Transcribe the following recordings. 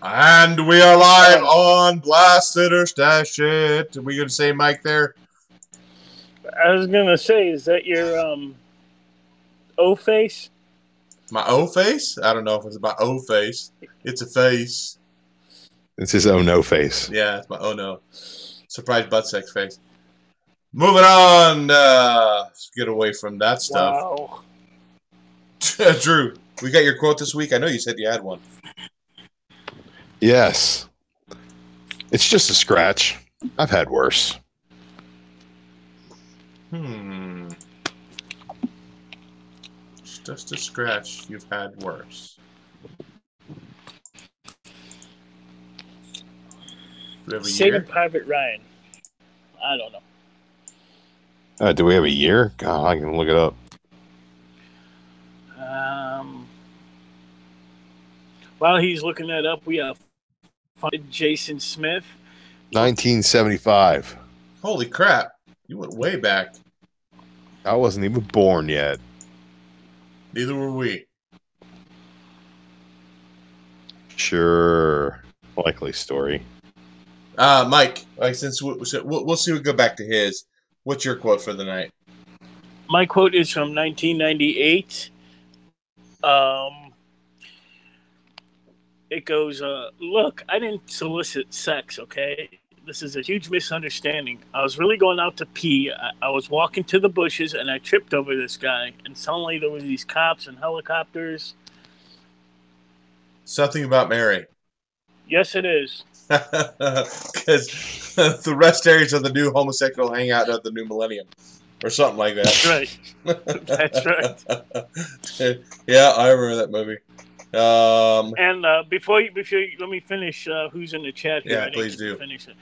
And we are live on Blast It or Stash It. Are we going to say Mike there? I was going to say, is that your O-face? My O-face? I don't know if it's my O-face. It's a face. It's his oh no face. Yeah, it's my oh no. Surprise butt sex face. Moving on. Let's get away from that stuff. Wow. Drew, we got your quote this week? I know you said you had one. Yes. It's just a scratch. I've had worse. It's just a scratch. You've had worse. Saving Private Ryan. I don't know. Do we have a year? God, I can look it up. While he's looking that up, we have Jason Smith. 1975. Holy crap. You went way back. I wasn't even born yet. Neither were we. Sure. Likely story. Mike, since we'll see, we'll go back to his. What's your quote for the night? My quote is from 1998. It goes, look, I didn't solicit sex, okay? This is a huge misunderstanding. I was really going out to pee. I was walking to the bushes, and I tripped over this guy. And suddenly there were these cops and helicopters. Something about Mary. Yes, it is. Because the rest areas of the new homosexual hangout of the new millennium. Or something like that. That's right. That's right. Yeah, I remember that movie. And before you let me finish who's in the chat here. Yeah, please do. Finish it.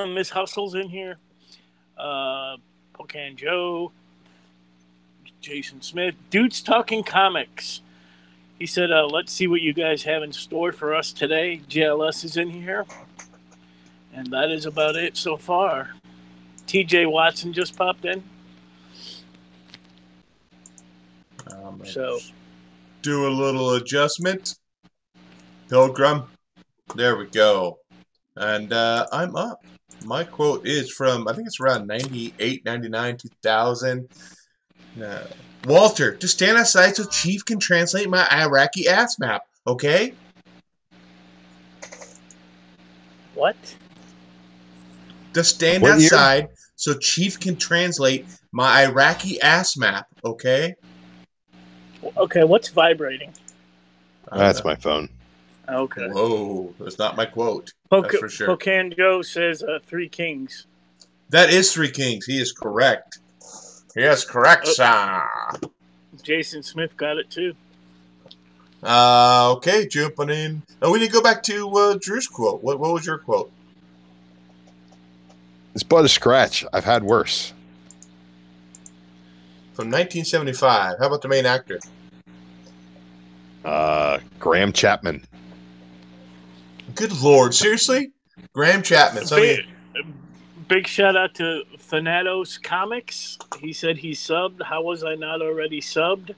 Miss Hustle's in here. Pocan Joe. Jason Smith. Dude's Talking Comics. He said, let's see what you guys have in store for us today. JLS is in here. And that is about it so far. TJ Watson just popped in. So do a little adjustment. Pilgrim. There we go. And I'm up. My quote is from, I think it's around 98, 99, 2000. Walter, just stand outside so Chief can translate my Iraqi ass map, okay? What? Just stand outside so Chief can translate my Iraqi ass map, okay? Okay, what's vibrating? That's my phone. Okay. Whoa, that's not my quote. That's for sure. Pocan Joe says Three Kings. That is Three Kings. He is correct. He is correct, sir. Jason Smith got it too. Okay, jumping in. Oh, we need to go back to Drew's quote. What was your quote? It's but a scratch. I've had worse. From 1975. How about the main actor? Graham Chapman. Good Lord, seriously? Graham Chapman. Big shout out to Thanatos Comics. He said he subbed. How was I not already subbed?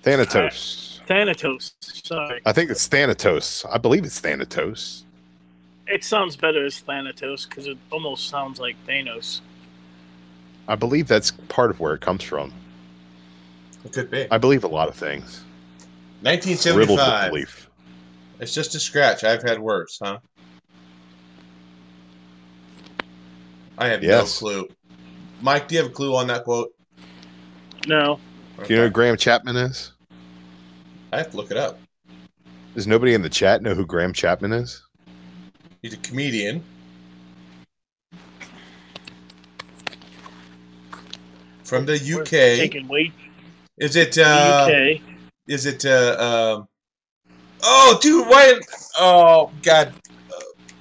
Thanatos. Thanatos. Sorry. I think it's Thanatos. I believe it's Thanatos. It sounds better as Thanatos because it almost sounds like Thanos. I believe that's part of where it comes from. It could be. I believe a lot of things. 1975. Belief. It's just a scratch. I've had worse, huh? I have no clue. Mike, do you have a clue on that quote? No. Do you know who Graham Chapman is? I have to look it up. Does nobody in the chat know who Graham Chapman is? He's a comedian. From the UK. Taking weight. Is it the UK? Is it oh dude, why oh god.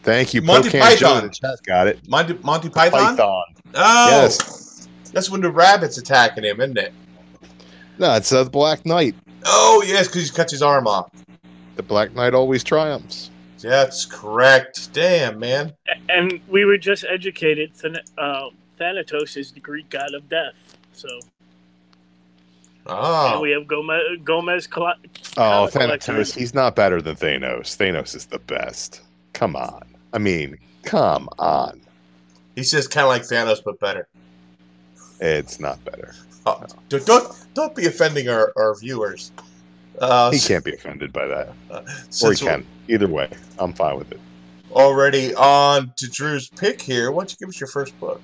Thank you. Monty Python. The chat got it. Monty Python? Oh, yes. That's when the rabbit's attacking him, isn't it? No, it's the Black Knight. Oh yes, because he cuts his arm off. The Black Knight always triumphs. That's correct. Damn, man. And we were just educated. Thanatos is the Greek god of death. So. Oh. And we have Gomez. Thanatos. He's not better than Thanos. Thanos is the best. Come on. I mean, come on. He says kind of like Thanos, but better. It's not better. Oh, no. Don't be offending our viewers. He can't be offended by that. Or he can. Either way, I'm fine with it. Already on to Drew's pick here. Why don't you give us your first book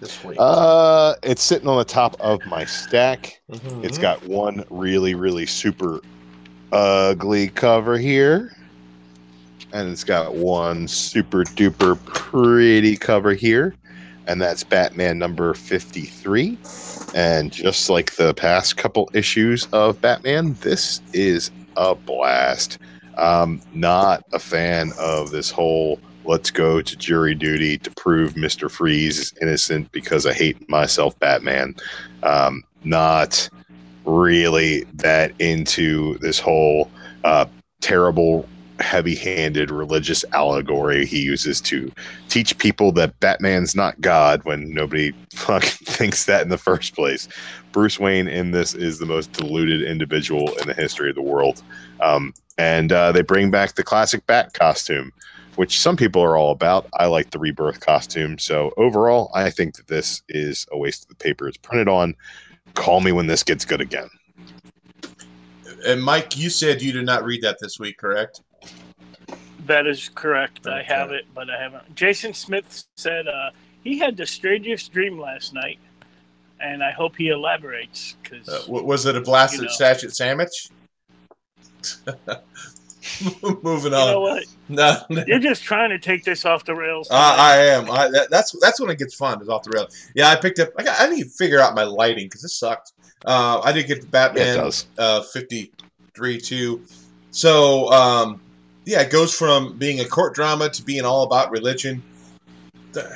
this week? It's sitting on the top of my stack. Mm-hmm. It's got one really, really super ugly cover here. And it's got one super duper pretty cover here. And that's Batman number 53. And just like the past couple issues of Batman, this is a blast. Not a fan of this whole let's go to jury duty to prove Mr. Freeze is innocent because I hate myself Batman. Not really that into this whole terrible heavy-handed religious allegory he uses to teach people that Batman's not God when nobody fucking thinks that in the first place. Bruce Wayne in this is the most deluded individual in the history of the world. And they bring back the classic Bat costume, which some people are all about. I like the Rebirth costume. So overall, I think that this is a waste of the paper it's printed on. Call me when this gets good again. And Mike, you said you did not read that this week, correct? That is correct. Okay. I have it, but I haven't. Jason Smith said he had the strangest dream last night, and I hope he elaborates. Cause, was it a blasted sachet sandwich? Moving on. You know what? No. You're just trying to take this off the rails. I am. That's when it gets fun. Is off the rails. Yeah, I picked up. I need to figure out my lighting because this sucked. I did get the Batman 53 too. So yeah, it goes from being a court drama to being all about religion.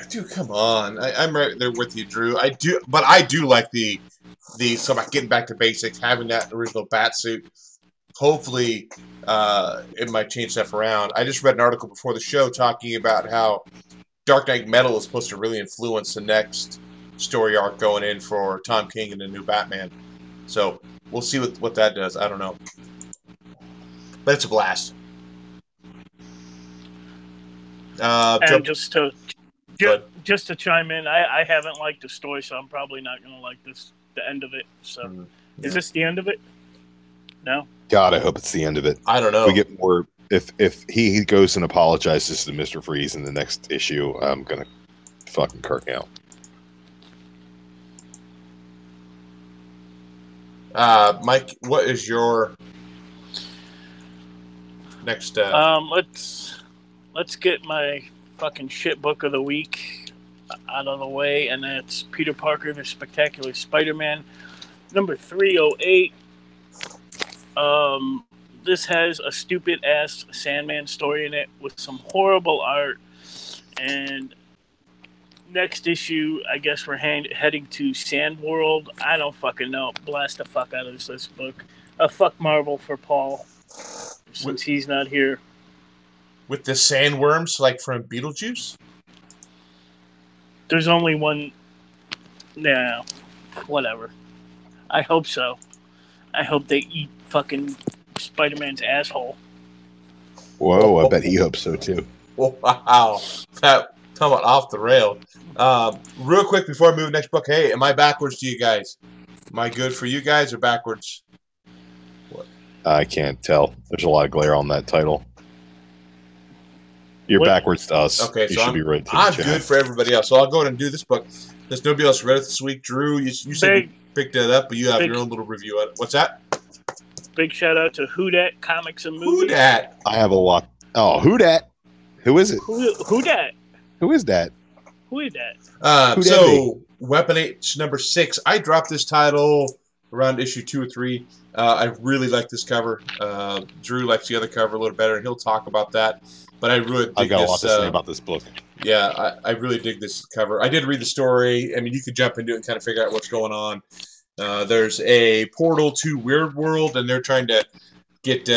Dude, come on. I'm right there with you, Drew. I do like the so about getting back to basics, having that original bat suit. Hopefully, it might change stuff around. I just read an article before the show talking about how Dark Knight Metal is supposed to really influence the next story arc going in for Tom King and the new Batman. So we'll see what that does. I don't know, but it's a blast. And just to chime in, I haven't liked the story, so I'm probably not going to like the end of it. So, Is this the end of it? No. God, I hope it's the end of it. I don't know. If we get more. If he goes and apologizes to Mr. Freeze in the next issue, I'm gonna fucking kirk out. Mike, what is your next? Let's get my fucking shit book of the week out of the way, and that's Peter Parker: The Spectacular Spider-Man, number 308. This has a stupid ass Sandman story in it with some horrible art. And next issue, I guess we're heading to Sand World. I don't fucking know. Blast the fuck out of this book. Fuck Marvel for Paul, since he's not here. With the sandworms, like from Beetlejuice? There's only one. No, whatever. I hope so. I hope they eat fucking Spider-Man's asshole. Whoa, I bet he hopes so too. Wow. Talking about off the rail. Real quick before I move to the next book, hey, am I backwards to you guys? Am I good for you guys or backwards? What? I can't tell. There's a lot of glare on that title. You're backwards to us. Okay, you so should be right to I'm good for everybody else. So I'll go ahead and do this book. There's nobody else read it this week. Drew, you said you picked it up, but you have your own little review on it. What's that? Big shout out to Who Dat Comics and Who Movies. dat? I have a lot. Oh, who dat? Who is it? Who Dat? Who is that? Who is that? Who dat So, Weapon H #6. I dropped this title around issue 2 or 3. I really like this cover. Drew likes the other cover a little better, and he'll talk about that. But I really dig I've got this. a lot to say about this book. Yeah, I really dig this cover. I did read the story. I mean, you could jump into it and kind of figure out what's going on. There's a portal to Weird World, and they're trying to get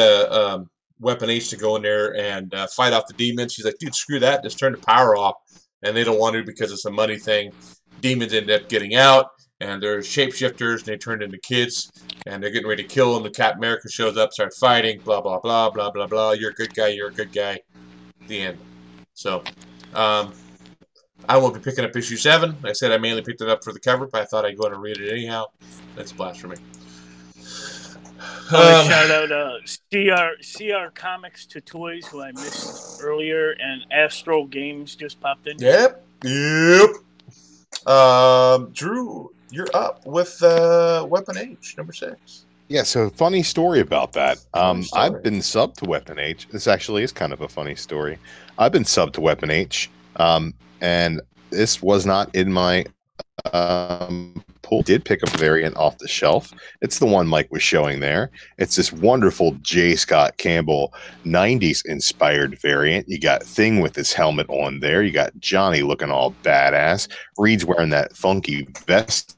Weapon H to go in there and fight off the demons. She's like, dude, screw that. Just turn the power off. And they don't want to because it's a money thing. Demons end up getting out, and they're shapeshifters, and they turn into kids, and they're getting ready to kill them. The Captain America shows up, start fighting, blah, blah, blah, blah, blah, blah. You're a good guy, you're a good guy. The end. So, I won't be picking up issue 7. Like I said, I mainly picked it up for the cover, but I thought I'd go ahead and read it anyhow. That's blasphemy. Shout out CR Comics to Toys, who I missed earlier, and Astro Games just popped in. Yep. Drew, you're up with Weapon H #6. Yeah, so funny story about that. Funny story. I've been subbed to Weapon H. This actually is kind of a funny story. I've been subbed to Weapon H, and this was not in my pull. Did pick up a variant off the shelf. It's the one Mike was showing there. It's this wonderful J. Scott Campbell 90s inspired variant. You got Thing with his helmet on there. You got Johnny looking all badass. Reed's wearing that funky vest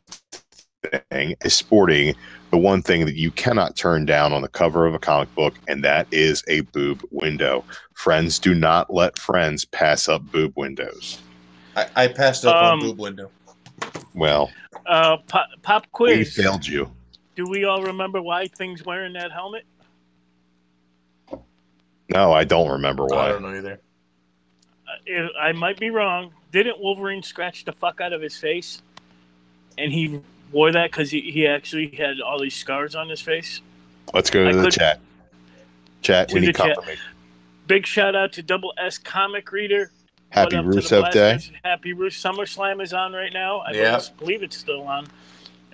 thing, is sporting the one thing that you cannot turn down on the cover of a comic book, and that is a boob window. Friends do not let friends pass up boob windows. I passed up on boob window. Well, pop we quiz. failed you. Do we all remember why Thing's wearing that helmet? No, I don't remember why. I don't know either. I might be wrong. Didn't Wolverine scratch the fuck out of his face? And he wore that because he actually had all these scars on his face? Let's go to the chat. Chat, we need confirmation. Big shout out to Double S Comic Reader. Happy Rusev Day. Happy Rusev. SummerSlam is on right now. I believe it's still on.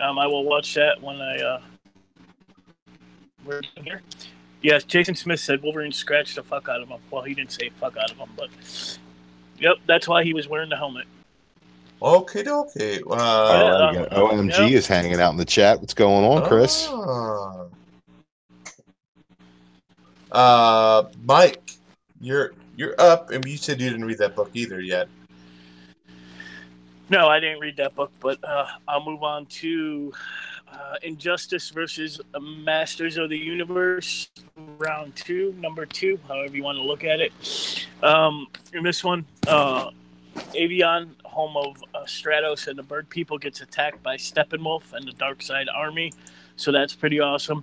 I will watch that when we're here. Yes, Jason Smith said Wolverine scratched the fuck out of him. Well, he didn't say fuck out of him, but yep, that's why he was wearing the helmet. Okay. OMG is hanging out in the chat. What's going on, Chris? Mike, you're up, and you said you didn't read that book either yet. No, I didn't read that book, but I'll move on to Injustice versus Masters of the Universe, round 2, number 2, however you want to look at it. In this one, Avion, home of Stratos and the Bird People, gets attacked by Steppenwolf and the Darkseid Army, so that's pretty awesome.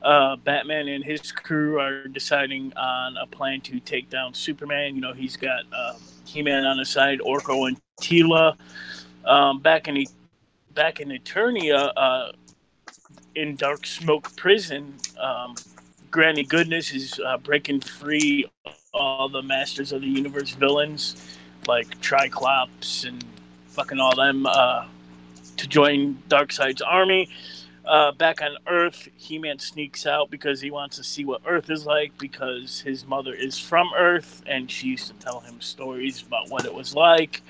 Batman and his crew are deciding on a plan to take down Superman. You know, he's got He-Man on his side, Orko and Tila. Back in Eternia, in Dark Smoke Prison, Granny Goodness is breaking free all the Masters of the Universe villains, like Triclops and fucking all them, to join Darkseid's army. Back on Earth, He-Man sneaks out because he wants to see what Earth is like, because his mother is from Earth and she used to tell him stories about what it was like.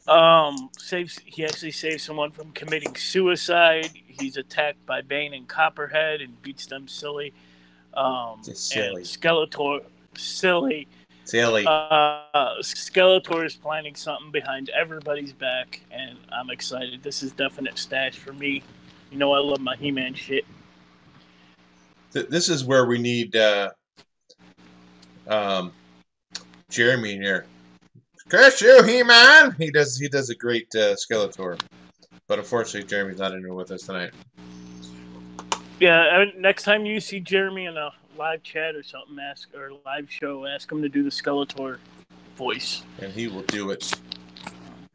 He actually saves someone from committing suicide. He's attacked by Bane and Copperhead and beats them silly. And Skeletor, silly. Skeletor is planning something behind everybody's back, and I'm excited. This is definite stash for me. You know I love my He-Man shit. This is where we need Jeremy in here. Curse you, He-Man! He does a great Skeletor. But unfortunately, Jeremy's not in here with us tonight. Yeah, next time you see Jeremy in a live chat or something, or live show, ask him to do the Skeletor voice. And he will do it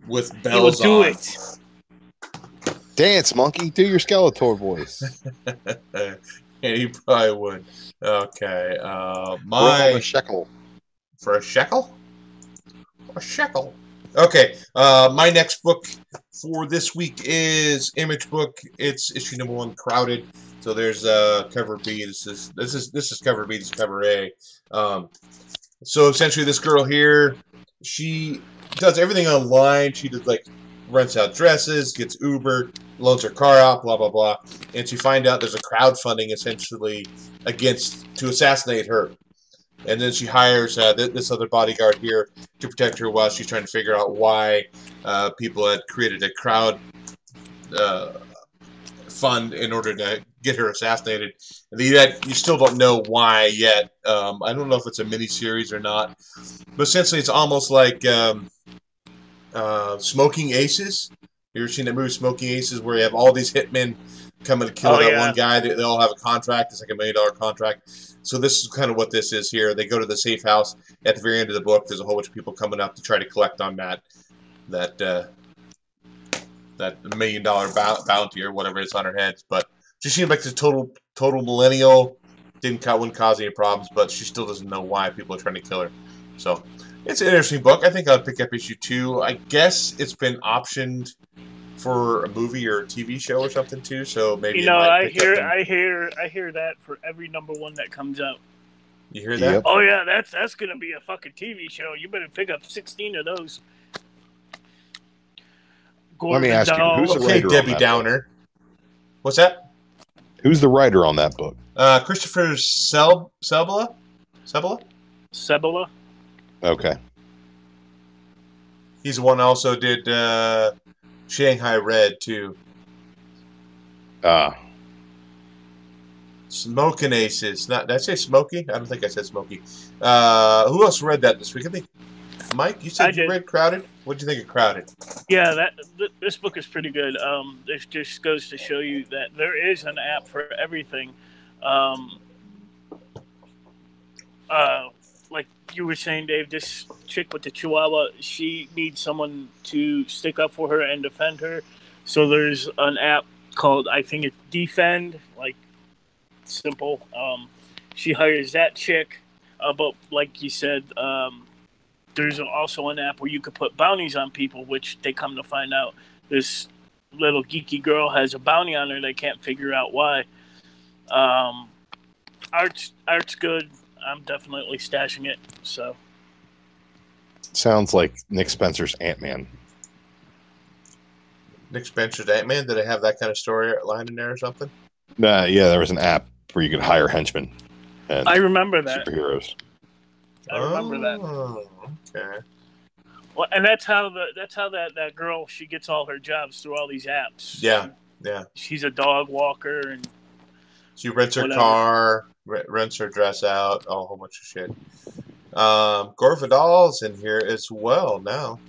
with bells on. He will do it. Dance, monkey. Do your Skeletor voice. And he probably would. Okay. For a shekel. For a shekel? A shekel. Okay. My next book for this week is Image book. It's issue number 1, Crowded. So there's cover B. This is cover B. This is cover A. So essentially, this girl here, she does everything online. She does like rents out dresses, gets Uber, loans her car out, blah blah blah, and she find out there's a crowdfunding essentially to assassinate her. And then she hires this other bodyguard here to protect her while she's trying to figure out why people had created a crowd fund in order to get her assassinated. And you still don't know why yet. I don't know if it's a miniseries or not. But essentially, it's almost like Smoking Aces. You ever seen that movie Smoking Aces where you have all these hitmen coming to kill one guy? They all have a contract. It's like $1 million contract. So this is kind of what this is here. They go to the safe house. At the very end of the book, there's a whole bunch of people coming up to try to collect on that $1 million bounty or whatever it's on her head. But she seems like the total millennial. Wouldn't cause any problems, but she still doesn't know why people are trying to kill her. So it's an interesting book. I think I'll pick up issue 2. I guess it's been optioned for a movie or a TV show or something too. So maybe I hear that for every #1 that comes out. You hear that? Yep. Oh yeah, that's gonna be a fucking TV show. You better pick up 16 of those. Let me ask you, who's the writer Debbie on that Downer. book? What's that? Who's the writer on that book? Christopher Cebula? Okay. He's the one who also did Shanghai Red too. Smoking Aces. Did I say Smoky? I don't think I said Smoky. Who else read that this week? I think Mike, you said you read Crowded? What do you think of Crowded? Yeah, this book is pretty good. This just goes to show you that there is an app for everything. Like you were saying, Dave, this chick with the Chihuahua, she needs someone to stick up for her and defend her. So there's an app called, I think it's Defend, like simple. She hires that chick, but like you said, there's also an app where you could put bounties on people, which they come to find out this little geeky girl has a bounty on her. They can't figure out why. Art's good. I'm definitely stashing it. So sounds like Nick Spencer's Ant-Man. Nick Spencer's Ant-Man? Did I have that kind of story line in there or something? Yeah, there was an app where you could hire henchmen. And I remember that. Superheroes. I remember that. Okay. Well, and that's how that girl, she gets all her jobs through all these apps. Yeah. She's a dog walker and she rents her car, rents her dress out, a whole bunch of shit. Gore Vidal's in here as well now.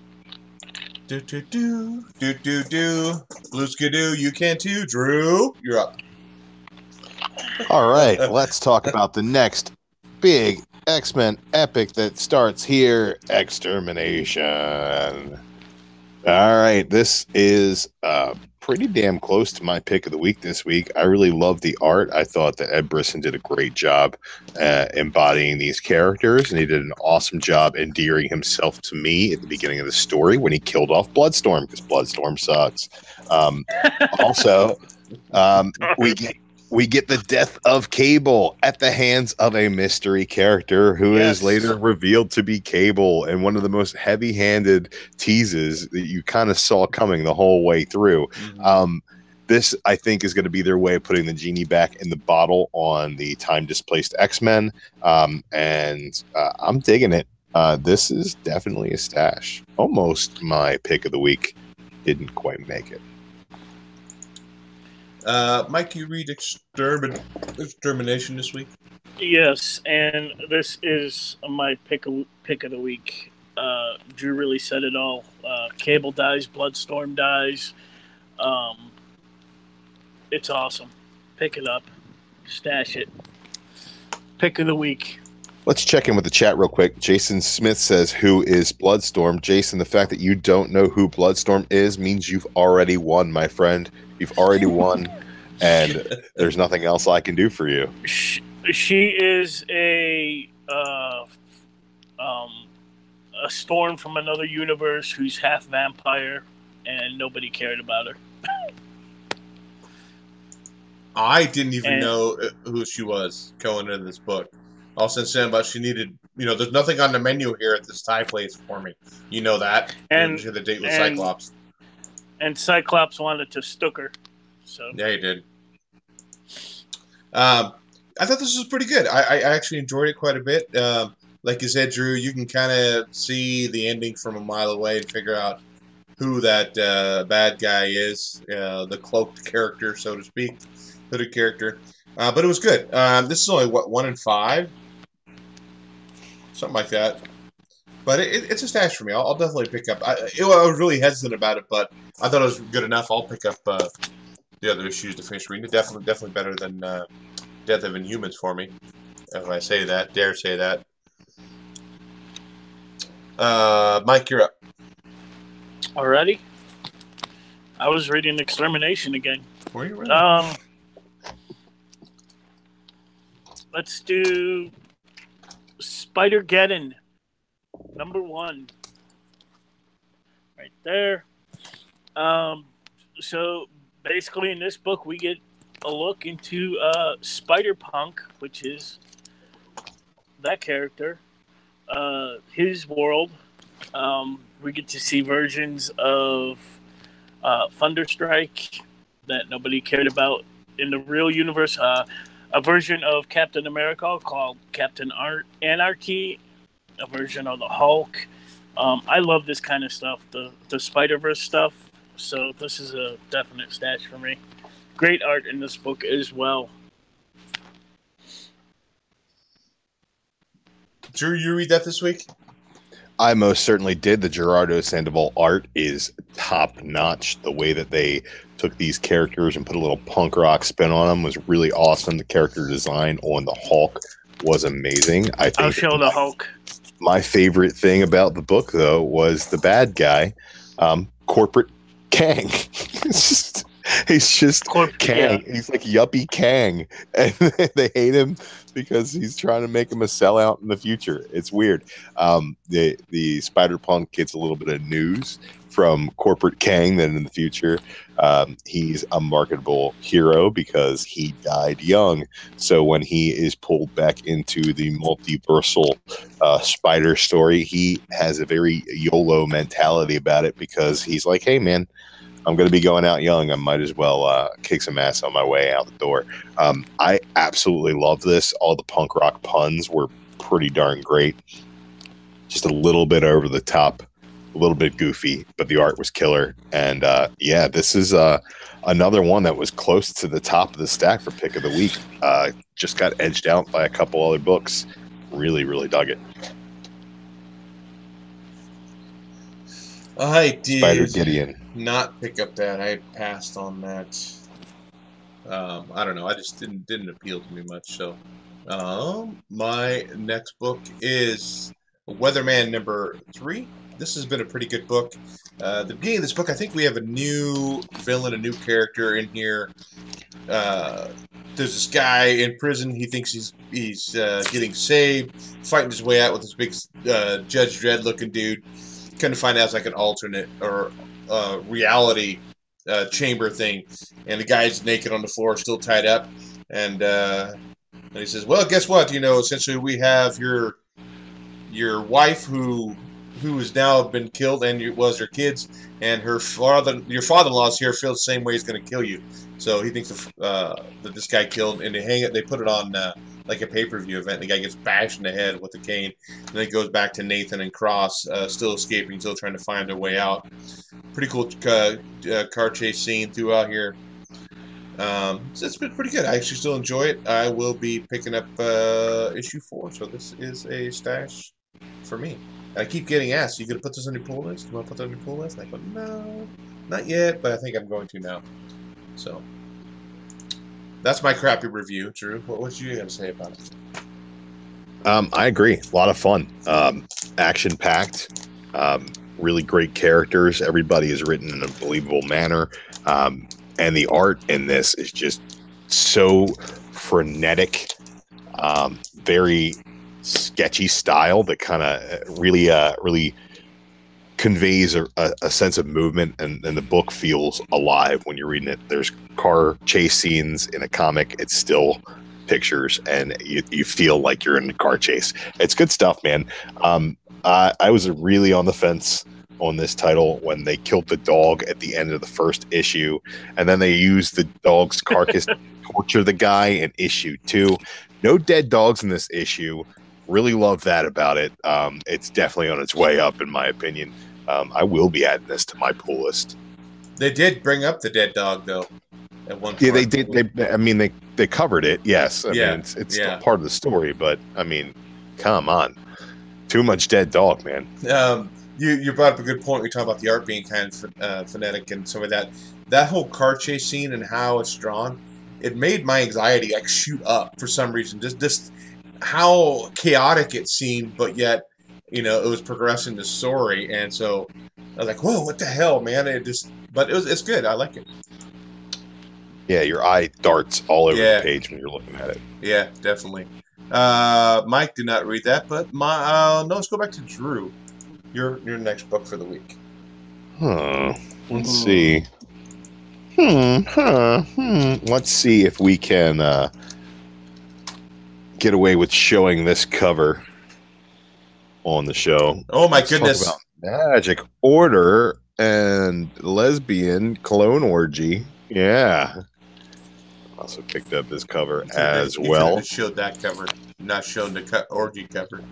Do. Blue Skidoo, you can too. Drew, you're up. All right, let's talk about the next big X-Men epic that starts here, Extermination. All right, this is pretty damn close to my pick of the week this week. I really love the art. I thought that Ed Brisson did a great job embodying these characters, and he did an awesome job endearing himself to me at the beginning of the story when he killed off Bloodstorm, because Bloodstorm sucks. Also, we get the death of Cable at the hands of a mystery character who is later revealed to be Cable, and one of the most heavy-handed teases that you kind of saw coming the whole way through. Mm-hmm. This, I think, is going to be their way of putting the genie back in the bottle on the time-displaced X-Men, and I'm digging it. This is definitely a stash. Almost my pick of the week. Didn't quite make it. Mike, you read Extermination this week? Yes, and this is my pick of the week. Drew really said it all. Cable dies, Bloodstorm dies. It's awesome. Pick it up. Stash it. Pick of the week. Let's check in with the chat real quick. Jason Smith says, who is Bloodstorm? Jason, the fact that you don't know who Bloodstorm is means you've already won, my friend. You've already won, and there's nothing else I can do for you. She is a storm from another universe who's half vampire, and nobody cared about her. I didn't even And know who she was going into this book. All since then, but she needed, there's nothing on the menu here at this Thai place for me. You know that. and She had the date with and Cyclops. and Cyclops wanted to stook her. So Yeah, he did. I thought this was pretty good. I actually enjoyed it quite a bit. Like you said, Drew, you can kind of see the ending from a mile away and figure out who that bad guy is, the cloaked character, so to speak, hooded character. But it was good. This is only, what, 1 in 5? Something like that. But it's a stash for me. I'll definitely pick up. I was really hesitant about it, but I thought it was good enough. I'll pick up the other issues to finish reading. Definitely better than Death of Inhumans for me. If I say that, dare say that. Mike, you're up. already, I was reading Extermination again. Where are you reading? Let's do Spider-Geddon, #1, right there. So basically, in this book, we get a look into Spider-Punk, which is that character, his world. We get to see versions of Thunderstrike that nobody cared about in the real universe. A version of Captain America called Captain Anarchy. A version of the Hulk. I love this kind of stuff, the Spider-Verse stuff. So this is a definite stash for me. Great art in this book as well. Drew, you read that this week? I most certainly did. The Gerardo Sandoval art is top notch. The way that they took these characters and put a little punk rock spin on them was really awesome. The character design on the Hulk was amazing. I'll show the Hulk. My favorite thing about the book, though, was the bad guy, Corporate Kang. He's just Kang. Yeah. He's like Yuppie Kang. And they hate him because he's trying to make him a sellout in the future. It's weird. The Spider-Punk gets a little bit of news from Corporate Kang that in the future he's a marketable hero because he died young. So when he is pulled back into the multiversal spider story, he has a very YOLO mentality about it because he's like, hey, man, I'm going to be going out young. I might as well kick some ass on my way out the door. I absolutely love this. All the punk rock puns were pretty darn great. Just a little bit over the top, a little bit goofy, but the art was killer. And yeah, this is another one that was close to the top of the stack for pick of the week. Just got edged out by a couple other books. Really, really dug it. I did Spider-Gideon. Not pick up that. I passed on that. I don't know. I just didn't appeal to me much. So, my next book is Weatherman #3. This has been a pretty good book. The beginning of this book, I think we have a new villain, a new character in here. There's this guy in prison. He thinks he's getting saved, fighting his way out with this big Judge Dredd looking dude. Kind of find out it's like an alternate or reality chamber thing, and the guy's naked on the floor, still tied up, and he says, "Well, guess what? Essentially, we have your wife who has now been killed, and your kids, and your father-in-law is here. Feels the same way. He's going to kill you." So he thinks that this guy killed, and they put it on like a pay-per-view event. The guy gets bashed in the head with a cane, and then it goes back to Nathan and Cross, still escaping, still trying to find their way out. Pretty cool car chase scene throughout here. So it's been pretty good. I actually still enjoy it. I will be picking up issue 4, so this is a stash for me. And I keep getting asked, "You gonna put this on your pull list? Do you want to put that on your pull list?" And I go, "No, not yet, but I think I'm going to now." So that's my crappy review. Drew, what you got to say about it? I agree. A lot of fun. Action-packed. Really great characters. Everybody is written in a believable manner. And the art in this is just so frenetic. Very sketchy style that kind of really conveys a sense of movement, and the book feels alive when you're reading it. There's car chase scenes in a comic. It's still pictures, and you feel like you're in a car chase. It's good stuff, man. I was really on the fence on this title when they killed the dog at the end of the first issue, and then they used the dog's carcass to torture the guy in issue 2. No dead dogs in this issue. Really love that about it. It's definitely on its way up, in my opinion. I will be adding this to my pull list. They did bring up the dead dog, though, at one point. Yeah, they did. They covered it. Yes, I mean it's still part of the story, but I mean, come on, too much dead dog, man. You brought up a good point. We talked about the art being kind of phonetic and some of that. That whole car chase scene and how it's drawn, it made my anxiety like shoot up for some reason. Just how chaotic it seemed, but yet, it was progressing the story, and so I was like, "Whoa, what the hell, man!" But it's good. I like it. Yeah, your eye darts all over the page when you're looking at it. Yeah, definitely. Mike did not read that, but let's go back to Drew. Your next book for the week. Let's see. Let's see if we can get away with showing this cover on the show. Oh my goodness! Talk about Magic Order and Lesbian Clone Orgy. Yeah. Also picked up this cover as well. Showed that cover, not shown the orgy cover.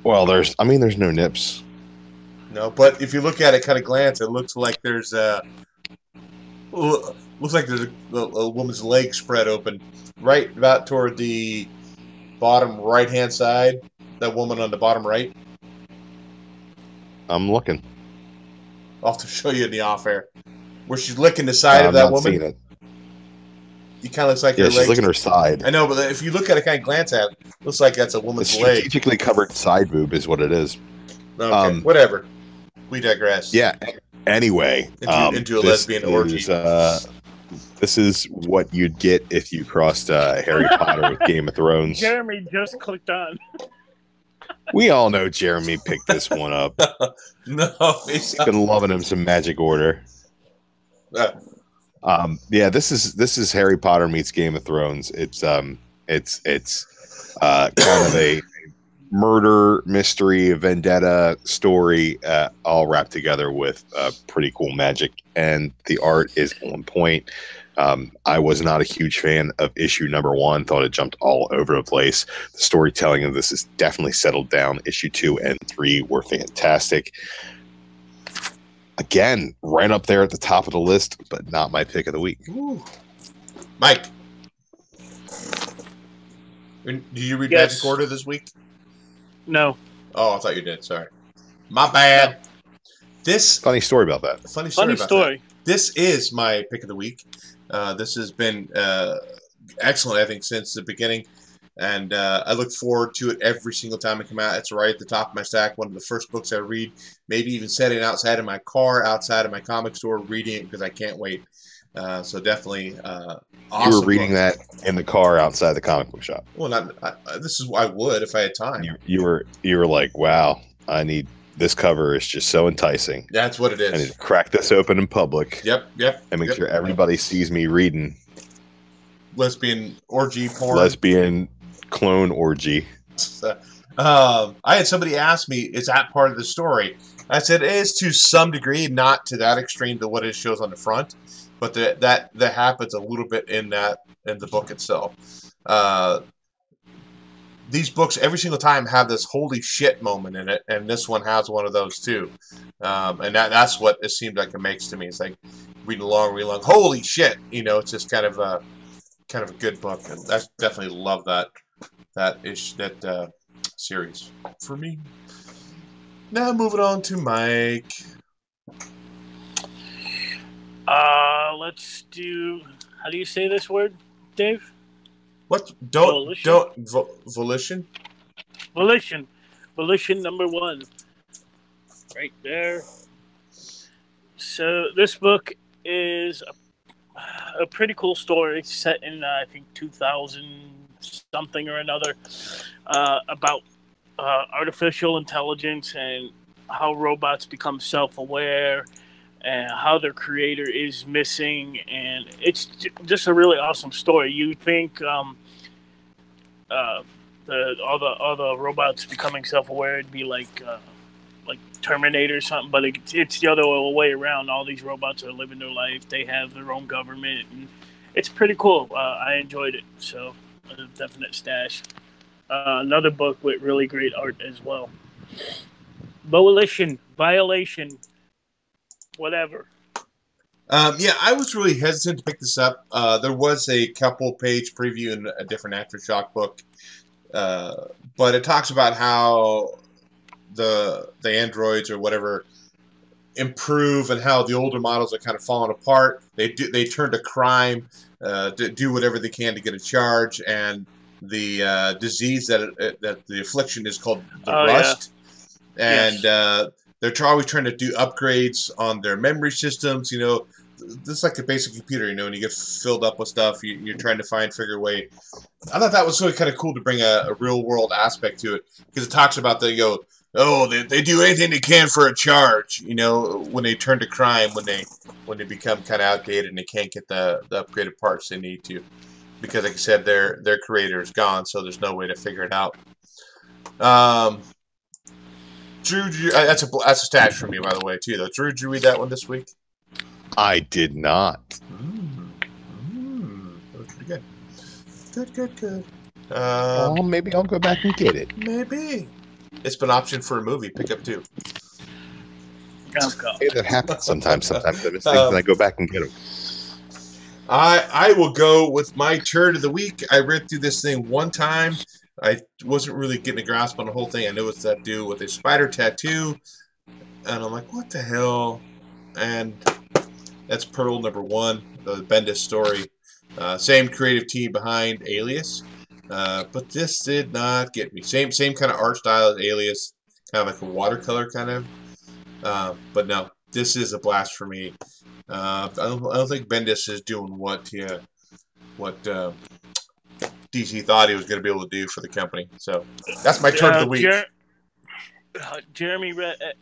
Well, there's no nips. No, but if you look at it, kind of glance, it looks like there's a woman's leg spread open, right about toward the bottom right-hand side. That woman on the bottom right. I'm looking. I'll have to show you in the off-air where she's licking the side of that woman. Seen it. You kind of looks like her she's licking her side. I know, but if you look at it, kind of glance at it, looks like that's a woman's leg. Strategically covered side boob is what it is. Okay, whatever. We digress. Yeah. Anyway, into a lesbian orgy. This is what you'd get if you crossed Harry Potter with Game of Thrones. Jeremy just clicked on. We all know Jeremy picked this one up. No, he's been loving him some Magic Order. This is Harry Potter meets Game of Thrones. It's kind of a murder mystery, vendetta story, all wrapped together with pretty cool magic, and the art is on point. I was not a huge fan of issue number 1. Thought it jumped all over the place. The storytelling of this is definitely settled down. Issue 2 and 3 were fantastic. Again, right up there at the top of the list, but not my pick of the week. Ooh. Mike, did you read Magic Order this week? No. Oh, I thought you did. Sorry. My bad. Funny story about that. Funny story. This is my pick of the week. This has been excellent, I think, since the beginning. And I look forward to it every single time it comes out. It's right at the top of my stack. One of the first books I read. Maybe even setting outside of my car, outside of my comic store, reading it because I can't wait. So definitely awesome. You were reading that in the car outside the comic book shop. Well, this is what I would if I had time. You were like, wow, I need this cover is just so enticing. That's what it is. I need to crack this open in public. Yep. And make sure everybody sees me reading. Lesbian orgy porn. Lesbian clone orgy. I had somebody ask me, is that part of the story? I said it is to some degree, not to that extreme to what it shows on the front, but that happens a little bit in the book itself. These books every single time have this holy shit moment in it, and this one has one of those too. And that's what it seems like it makes to me. It's like reading along, holy shit! It's just kind of a good book, and I definitely love that series for me. Now moving on to Mike. Let's do. How do you say this word, Dave? What? Volition? Volition number 1. Right there. So this book is a pretty cool story set in, I think, 2000 something or another, about artificial intelligence and how robots become self-aware and how their creator is missing, and it's just a really awesome story. You think uh, all the robots becoming self-aware would be like Terminator or something, but it's the other way around. All these robots are living their life. They have their own government, and it's pretty cool. I enjoyed it, so a definite stash. Another book with really great art as well. Violation, whatever. Yeah, I was really hesitant to pick this up. There was a couple page preview in a different Aftershock book, but it talks about how the androids or whatever improve and how the older models are kind of falling apart. They turn to crime, to do whatever they can to get a charge, and the disease that the affliction is called the rust. Yeah. And yes. They're always trying to do upgrades on their memory systems. You know, this is like a basic computer. You know, when you get filled up with stuff, you're trying to figure a way. I thought that was really kind of cool to bring a real world aspect to it, because it talks about they do anything they can for a charge. You know, when they turn to crime, when they become kind of outdated and they can't get the upgraded parts they need to, because like I said, their creator is gone, so there's no way to figure it out. Drew, that's a stash for me, by the way, too. Though, Drew, did you read that one this week? I did not. That was pretty good. Good. Well, maybe I'll go back and get it. Maybe. It's been optioned for a movie. Pick up 2. Hey, that happens sometimes. Sometimes I miss things and I go back and get them. I will go with my turn of the week. I read through this thing one time. I wasn't really getting a grasp on the whole thing. I know it's that dude with a spider tattoo, and I'm like, what the hell? And that's Pearl #1, the Bendis story. Same creative team behind Alias, but this did not get me. Same kind of art style as Alias, kind of like a watercolor kind of. But no, this is a blast for me. I don't think Bendis is doing what DC thought he was going to be able to do for the company. So that's my turn of the week. Jeremy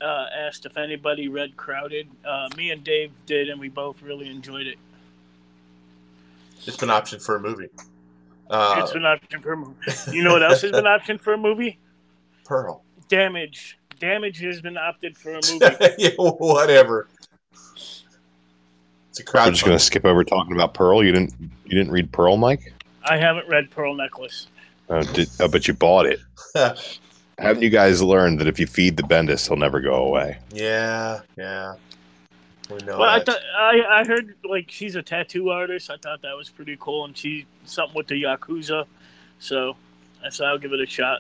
asked if anybody read Crowded. Me and Dave did, and we both really enjoyed it. It's been optioned for a movie. It's been optioned for a movie. You know what else has been optioned for a movie? Pearl. Damage. Damage has been opted for a movie. Yeah, whatever. It's a crowd. We're just going to skip over talking about Pearl. You didn't read Pearl, Mike? I haven't read Pearl Necklace. But you bought it. Haven't you guys learned that if you feed the Bendis, he'll never go away? Yeah. We know well, that. I heard like she's a tattoo artist. I thought that was pretty cool, and she's something with the Yakuza. So I said I'll give it a shot.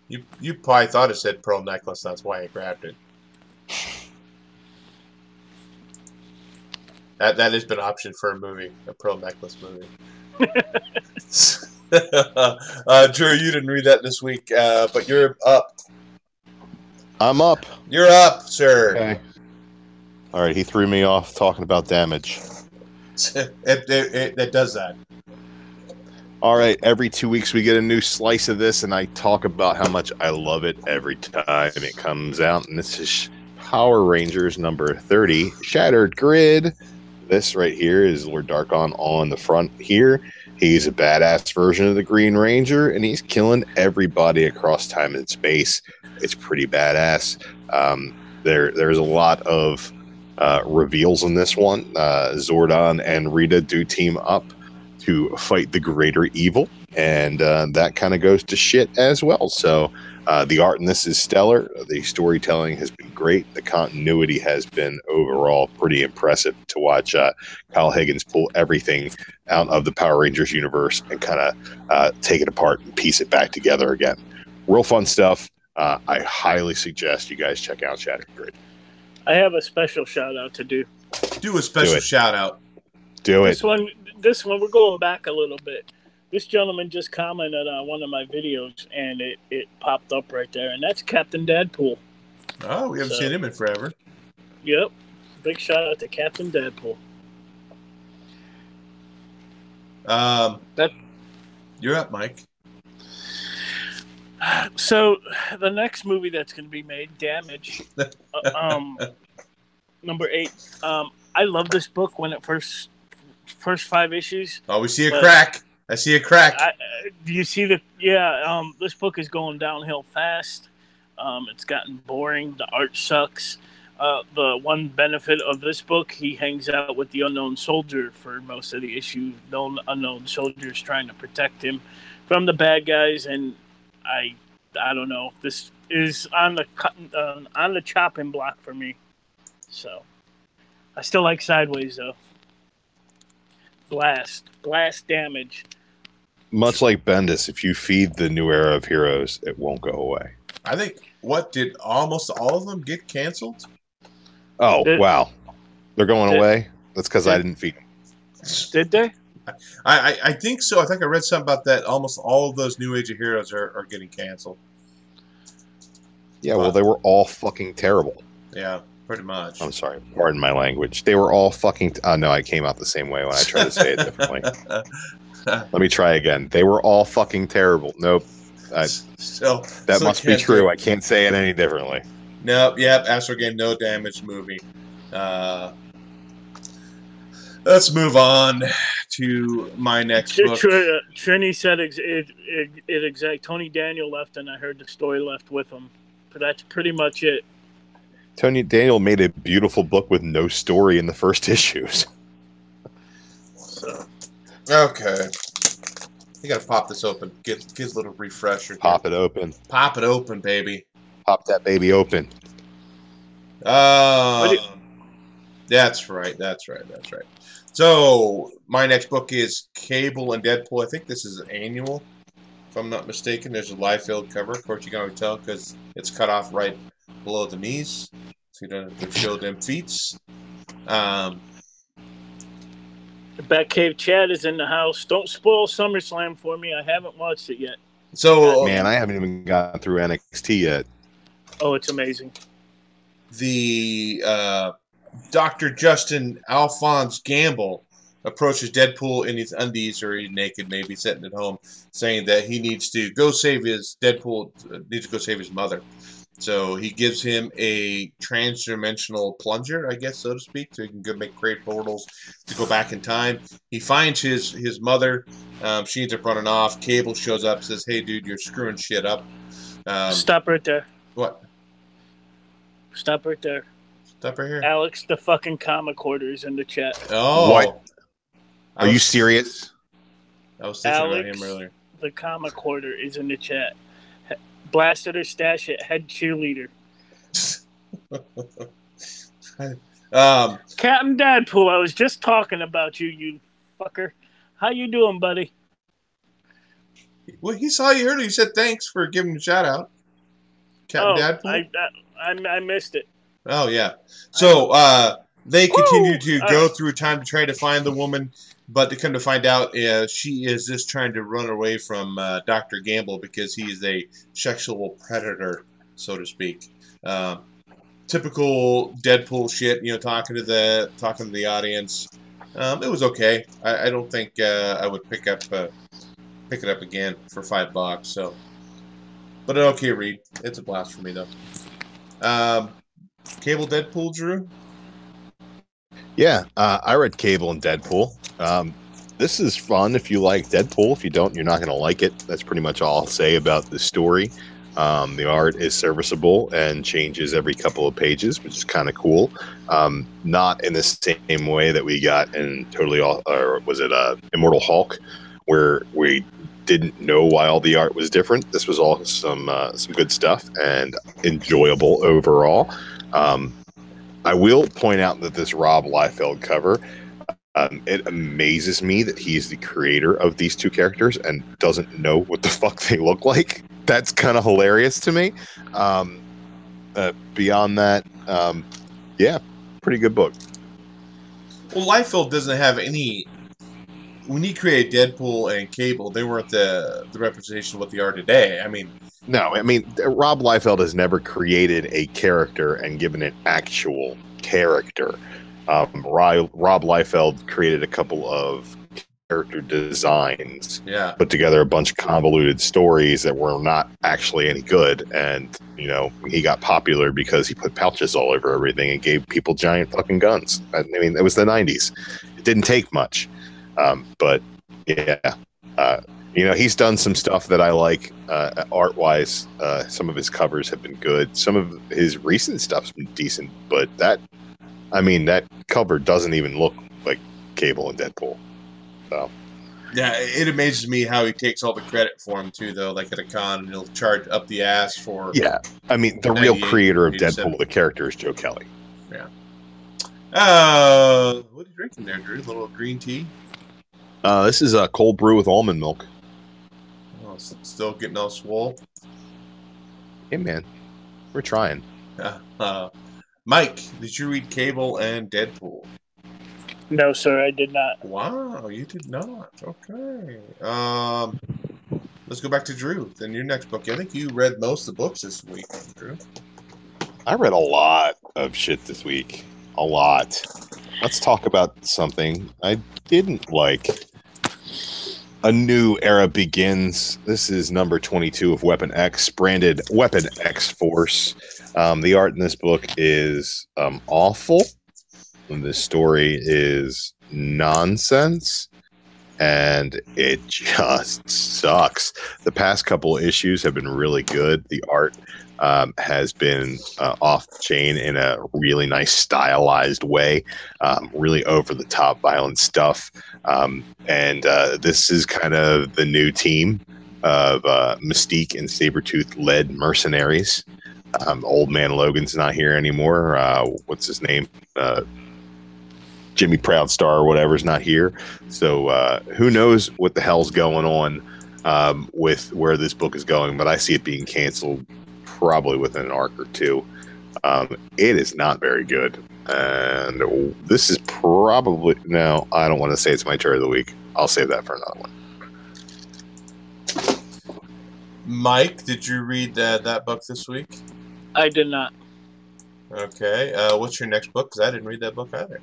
You probably thought it said Pearl Necklace. That's why I grabbed it. That has been optioned for a movie, a Pearl Necklace movie. Drew, you didn't read that this week, but you're up. I'm up. You're up, sir. Okay. All right, he threw me off talking about Damage. It does that. All right, every 2 weeks we get a new slice of this, and I talk about how much I love it every time it comes out. And this is Power Rangers number 30, Shattered Grid. This right here is Lord Darkon on the front here. He's a badass version of the Green Ranger, and he's killing everybody across time and space. It's pretty badass. There's a lot of reveals in this one. Zordon and Rita do team up to fight the greater evil, and that kind of goes to shit as well. So the art in this is stellar. The storytelling has been great. The continuity has been overall pretty impressive to watch Kyle Higgins pull everything out of the Power Rangers universe and kind of take it apart and piece it back together again. Real fun stuff. I highly suggest you guys check out Shattered Grid. I have a special shout out to do. Do a special shout out. Do it. This one, we're going back a little bit. This gentleman just commented on one of my videos, and it popped up right there, and that's Captain Deadpool. Oh, we haven't seen him in forever. Yep. Big shout out to Captain Deadpool. You're up, Mike. So the next movie that's going to be made, Damage, number 8. I love this book when it first 5 issues. Oh, we see a crack. I see a crack. Do you see the? Yeah. This book is going downhill fast. It's gotten boring. The art sucks. The one benefit of this book, he hangs out with the unknown soldier for most of the issue. The unknown soldier is trying to protect him from the bad guys, and I don't know. This is on the chopping block for me. So I still like Sideways though. Blast Damage. Much like Bendis, if you feed the new era of heroes, it won't go away. I think, did almost all of them get canceled? Oh, wow. They're going away? That's because I didn't feed them. Did they? I think so. I think I read something about that. Almost all of those New Age of Heroes are getting canceled. Yeah, well, they were all fucking terrible. Yeah, pretty much. I'm sorry. Pardon my language. They were all fucking... no, I came out the same way when I tried to say it differently. Let me try again. They were all fucking terrible. Nope. That must be true. I can't say it any differently. Nope. Yep. Astro Game No Damage movie. Let's move on to my next book. Trini said it exact. Tony Daniel left, and I heard the story left with him. But that's pretty much it. Tony Daniel made a beautiful book with no story in the first issues. Okay. You gotta pop this open. Get a little refresher. Pop it open. Pop it open, baby. Pop that baby open. That's right. So, my next book is Cable and Deadpool. I think this is an annual, if I'm not mistaken. There's a Liefeld cover. Of course, you can already tell because it's cut off right below the knees. So you don't have to show them feats. The Batcave Chad is in the house. Don't spoil SummerSlam for me. I haven't watched it yet. So, man, I haven't even gotten through NXT yet. Oh, it's amazing. The Dr. Justin Alphonse Gamble approaches Deadpool in his undies, or he's naked, maybe sitting at home, saying that he needs to go save his mother. So he gives him a trans-dimensional plunger, I guess, so to speak, so he can go create portals to go back in time. He finds his mother. She ends up running off. Cable shows up, says, "Hey, dude, you're screwing shit up." Stop right there. What? Stop right there. Stop right here. Alex, the fucking comic hoarder is in the chat. Oh. What? Are you serious? I was thinking Alex, about him earlier. The comic hoarder is in the chat. Blasted her stash at head cheerleader. Captain Deadpool, I was just talking about you, you fucker. How you doing, buddy? Well, he saw you earlier. You said thanks for giving him a shout out. Captain Deadpool? I missed it. Oh, yeah. So, they continue to go through time to try to find the woman, but to come to find out, she is just trying to run away from Dr. Gamble because he is a sexual predator, so to speak. Typical Deadpool shit, talking to the audience. It was okay. I don't think I would pick it up again for $5. So, but an okay read. It's a blast for me though. Cable Deadpool, Drew. Yeah, I read Cable and Deadpool. This is fun if you like Deadpool. If you don't, you're not going to like it. That's pretty much all I'll say about the story. The art is serviceable and changes every couple of pages, which is kind of cool. Not in the same way that we got in Immortal Hulk, where we didn't know why all the art was different. This was all some good stuff and enjoyable overall. I will point out that this Rob Liefeld cover, it amazes me that he's the creator of these two characters and doesn't know what the fuck they look like. That's kind of hilarious to me. Beyond that, yeah, pretty good book. Well, Liefeld doesn't have any... When he created Deadpool and Cable, they weren't the representation of what they are today. No, Rob Liefeld has never created a character and given it actual character. Rob Liefeld created a couple of character designs, Yeah. put together a bunch of convoluted stories that were not actually any good. And, you know, he got popular because he put pouches all over everything and gave people giant fucking guns. I mean, it was the 90s. It didn't take much. But, yeah. You know, he's done some stuff that I like art-wise. Some of his covers have been good. Some of his recent stuff's been decent. But that cover doesn't even look like Cable and Deadpool. So. Yeah, it amazes me how he takes all the credit for him too, though. Like at a con, and he'll charge up the ass for. Yeah, I mean the real creator of Deadpool, the character, is Joe Kelly. Yeah. What are you drinking there, Drew? A little green tea. This is a cold brew with almond milk. Oh, still getting all swole. Hey man, we're trying. Mike, did you read Cable and Deadpool? No, sir, I did not. Wow, you did not. Okay. Let's go back to Drew. Then your next book. I think you read most of the books this week, Drew. I read a lot of shit this week. A lot. Let's talk about something I didn't like. A new era begins. This is number 22 of Weapon X, branded Weapon X Force. The art in this book is awful. And this story is nonsense. And it just sucks. The past couple issues have been really good. The art has been off the chain in a really nice stylized way, really over the top violent stuff. And this is kind of the new team of Mystique and Sabretooth led mercenaries. Old man Logan's not here anymore. What's his name? Jimmy Proudstar or whatever is not here. So who knows what the hell's going on with where this book is going, but I see it being canceled probably within an arc or two. It is not very good. And this is probably... No, I don't want to say it's my turn of the week. I'll save that for another one. Mike, did you read that book this week? I did not. Okay. What's your next book? Because I didn't read that book either.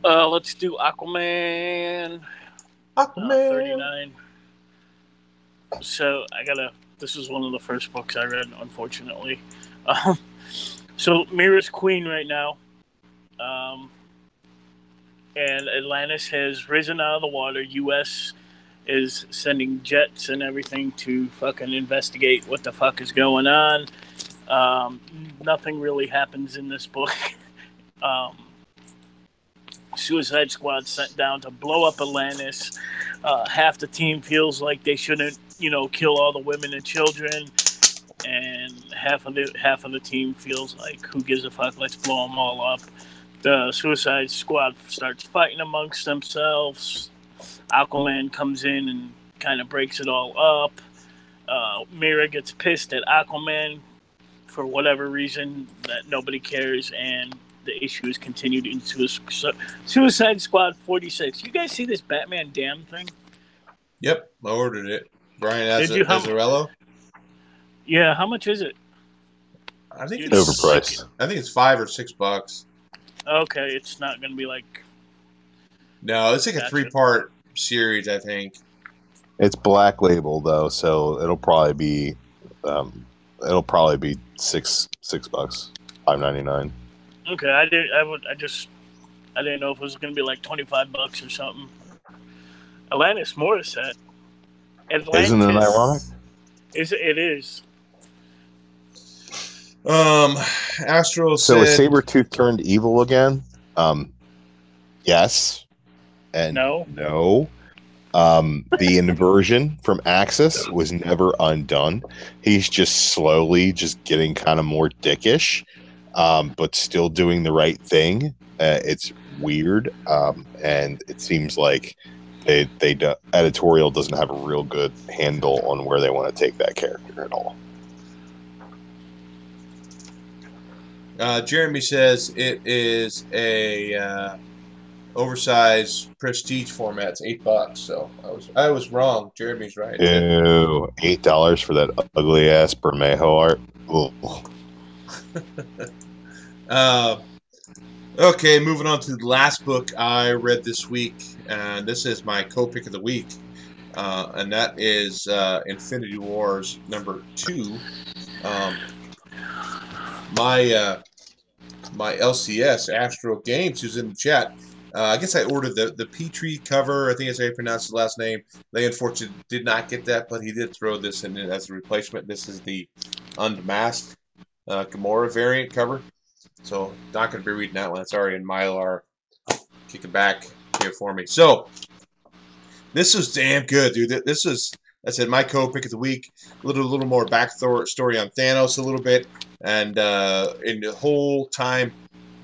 Let's do Aquaman. 39. So this is one of the first books I read, unfortunately. So Mira's queen right now. And Atlantis has risen out of the water. U.S. is sending jets and everything to fucking investigate what the fuck is going on. Nothing really happens in this book. Suicide Squad sent down to blow up Atlantis. Half the team feels like they shouldn't, kill all the women and children, and half of the team feels like, who gives a fuck? Let's blow them all up. The Suicide Squad starts fighting amongst themselves. Aquaman comes in and kind of breaks it all up. Mira gets pissed at Aquaman for whatever reason that nobody cares, and the issue is continued into Suicide Squad 46. You guys see this Batman Damn thing? Yep, I ordered it. Brian Did you? Azzarello? Yeah, how much is it? I think it's overpriced. I think it's $5 or $6. Okay, it's not going to be like... No, it's like a 3-part series, I think. It's Black Label though, so it'll probably be $6, $5.99. Okay, I didn't know if it was going to be like $25 or something. Atlantis Morissette. Isn't it ironic? It is. Astro said... So is Sabretooth turned evil again? Yes. And no. The inversion from Axis was never undone. He's just slowly just getting kind of more dickish, but still doing the right thing. It's weird, and it seems like editorial doesn't have a real good handle on where they want to take that character at all. Jeremy says it is a oversized prestige format. It's $8. So I was wrong. Jeremy's right. Ew, $8 for that ugly ass Bermejo art. Okay, moving on to the last book I read this week, and this is my co-pick of the week, and that is Infinity Wars #2. Um, my LCS Astro Games, who's in the chat. I guess I ordered the Petrie cover. I think that's how you pronounce his last name. They unfortunately did not get that, but he did throw this in as a replacement. This is the unmasked Gamora variant cover. So not going to be reading that one. It's already in Mylar. Kick it back here for me. So this was damn good, dude. This was, I said, my co-pick of the week. A little more backstory on Thanos a little bit. And in the whole time,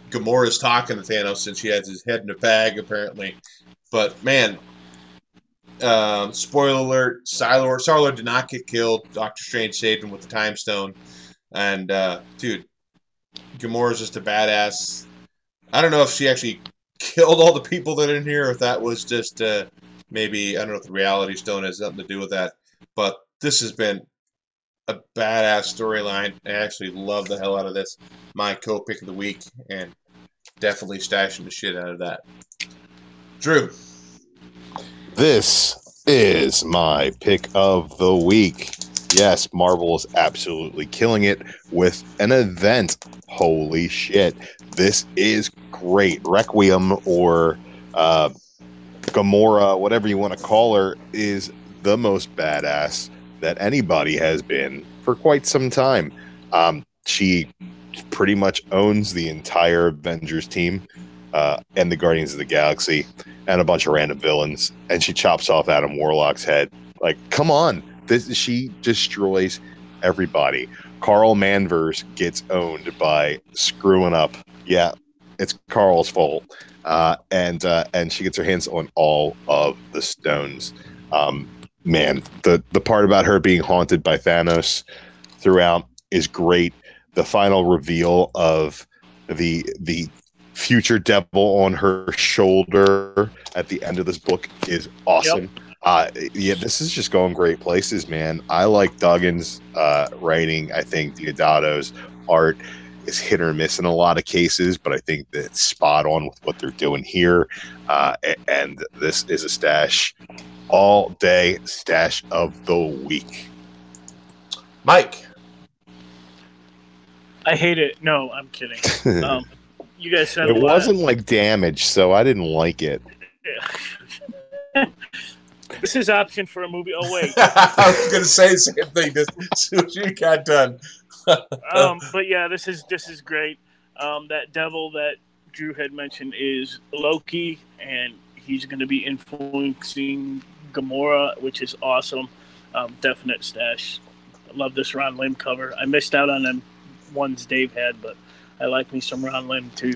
Gamora's talking to Thanos since she has his head in a bag, apparently. But, man, spoiler alert, Star-Lord did not get killed. Doctor Strange saved him with the Time Stone. And, dude, Gamora's just a badass. I don't know if she actually killed all the people that are in here, or if that was just maybe, I don't know if the Reality Stone has something to do with that. But this has been a badass storyline. I actually love the hell out of this. My co-pick of the week, and definitely stashing the shit out of that. Drew. This is my pick of the week. Yes, Marvel is absolutely killing it with an event. Holy shit. This is great. Requiem, or Gamora, whatever you want to call her, is the most badass that anybody has been for quite some time. She pretty much owns the entire Avengers team and the Guardians of the Galaxy and a bunch of random villains, and she chops off Adam Warlock's head. Like, come on. She destroys everybody. Carl Manvers gets owned by screwing up. Yeah, it's Carl's fault. And she gets her hands on all of the stones. Man, the part about her being haunted by Thanos throughout is great. The final reveal of the future devil on her shoulder at the end of this book is awesome. Yep. Yeah, this is just going great places, man. I like Duggan's writing. I think Deodato's art is hit or miss in a lot of cases, but I think that it's spot on with what they're doing here. And this is a stash all day stash of the week. Mike. I hate it. No, I'm kidding. You guys said it wasn't like Damage, so I didn't like it. Yeah. This is option for a movie. Oh wait, I was gonna say the same thing. As soon as you got done. But yeah, this is great. That devil that Drew had mentioned is Loki, and he's going to be influencing Gamora, which is awesome. Definite stash. I love this Ron Lim cover. I missed out on them ones Dave had, but I like me some Ron Lim too.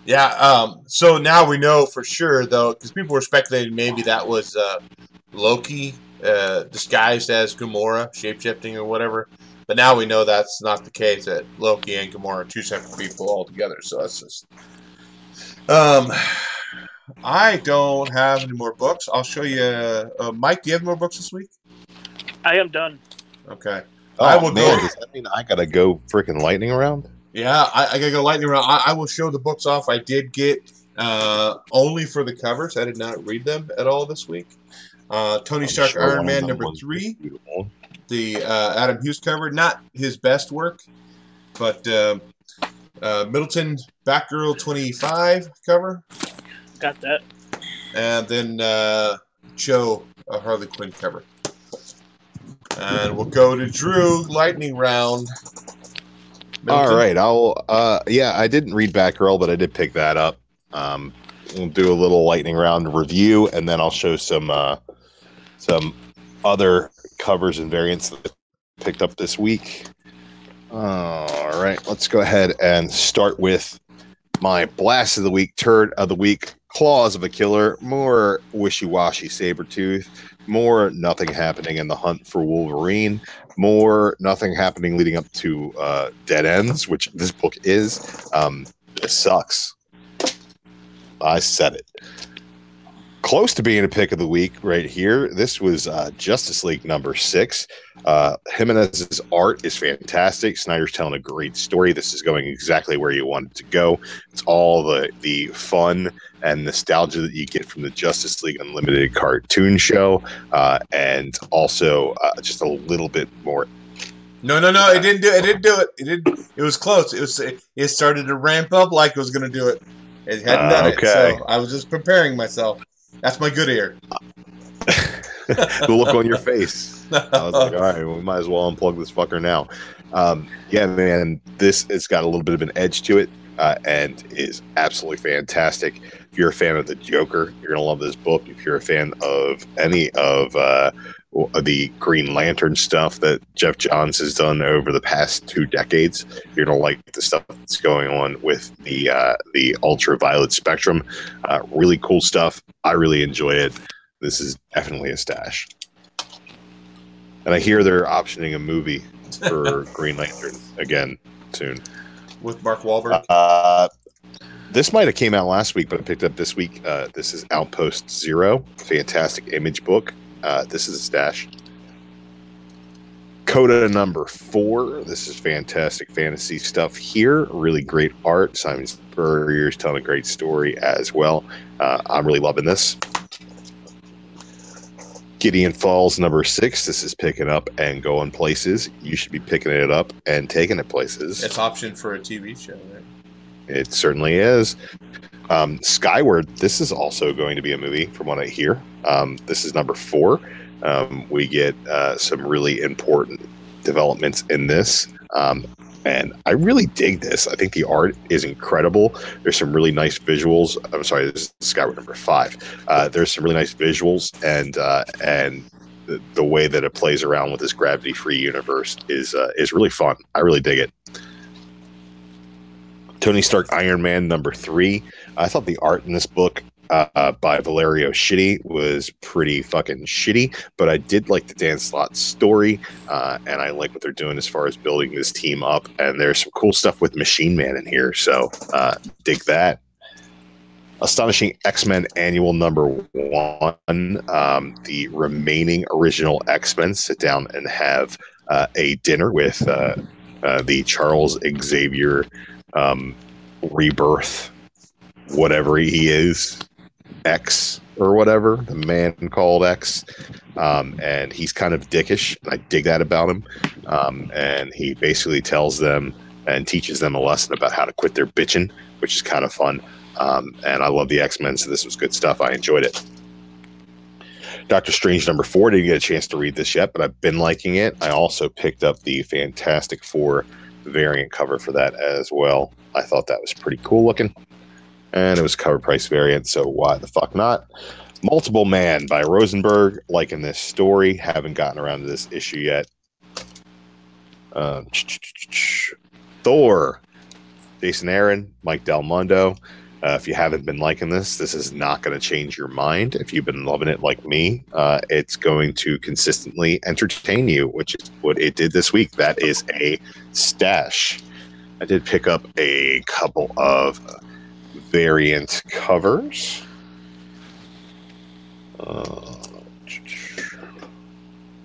Yeah, so now we know for sure, though, because people were speculating maybe that was Loki disguised as Gamora, shapeshifting or whatever. But now we know that's not the case, that Loki and Gamora are two separate people altogether. So that's just... I don't have any more books. I'll show you... Mike, do you have more books this week? I am done. Okay. Oh, I will go. Does that mean I got to go freaking lightning round? Yeah, I gotta go lightning round. I will show the books off. I did get only for the covers. I did not read them at all this week. Tony Stark, sure Iron Man #3, the Adam Hughes cover. Not his best work, but Middleton Batgirl 25 cover. Got that. And then Joe Harley Quinn cover. And we'll go to Drew lightning round. Middleton. All right, I'll. Yeah, I didn't read Batgirl, but I did pick that up. We'll do a little lightning round review, and then I'll show some other covers and variants that I picked up this week. All right, let's go ahead and start with my blast of the week, turd of the week, Claws of a Killer, more wishy-washy Sabretooth, more nothing happening in the hunt for Wolverine, more nothing happening leading up to Dead Ends, which this book is. This sucks. I said it. close to being a pick of the week right here. This was Justice League number 6. Jimenez's art is fantastic. Snyder's telling a great story. This is going exactly where you want it to go. It's all the fun and nostalgia that you get from the Justice League Unlimited cartoon show, and also just a little bit more. No, it didn't do it. It was close. It started to ramp up like it was going to do it. It hadn't done it, so I was just preparing myself. That's my good ear. The look on your face. I was like, all right, we might as well unplug this fucker now. Yeah, man, it's got a little bit of an edge to it, and is absolutely fantastic. If you're a fan of the Joker, you're going to love this book. If you're a fan of any of the Green Lantern stuff that Jeff Johns has done over the past 2 decades, you're going to like the stuff that's going on with the ultraviolet spectrum. Really cool stuff. I really enjoy it. This is definitely a stash. And I hear they're optioning a movie for Green Lantern again soon. With Mark Wahlberg? This might have came out last week, but I picked up this week. This is Outpost Zero. Fantastic image book. This is a stash. Coda number 4. This is fantastic fantasy stuff here. Really great art. Simon Spurrier's telling a great story as well. I'm really loving this. Gideon Falls number 6. This is picking up and going places. You should be picking it up and taking it places. It's option for a TV show, right? It certainly is. Skyward, this is also going to be a movie from what I hear. This is number 4. We get some really important developments in this. And I really dig this. I think the art is incredible. There's some really nice visuals. I'm sorry, this is Skyward number 5. There's some really nice visuals, and the way that it plays around with this gravity-free universe is really fun. I really dig it. Tony Stark Iron Man number 3. I thought the art in this book by Valerio Shitty was pretty fucking shitty, but I did like the Dan Slott story, and I like what they're doing as far as building this team up, and there's some cool stuff with Machine Man in here, so dig that. Astonishing X-Men Annual number 1. The remaining original X-Men sit down and have a dinner with the Charles Xavier rebirth, whatever he is, X or whatever, the man called X, and he's kind of dickish. I dig that about him, and he basically tells them and teaches them a lesson about how to quit their bitching, which is kind of fun, and I love the X-Men, so this was good stuff. I enjoyed it. Doctor Strange number 4, didn't get a chance to read this yet, but I've been liking it. I also picked up the Fantastic Four variant cover for that as well. I thought that was pretty cool looking, and it was cover price variant, so why the fuck not? Multiple Man by Rosenberg. Liking this story. Haven't gotten around to this issue yet. Thor. Jason Aaron, Mike Del Mundo. If you haven't been liking this is not going to change your mind. If you've been loving it like me, it's going to consistently entertain you, which is what it did this week. That is a stash. I did pick up a couple of variant covers.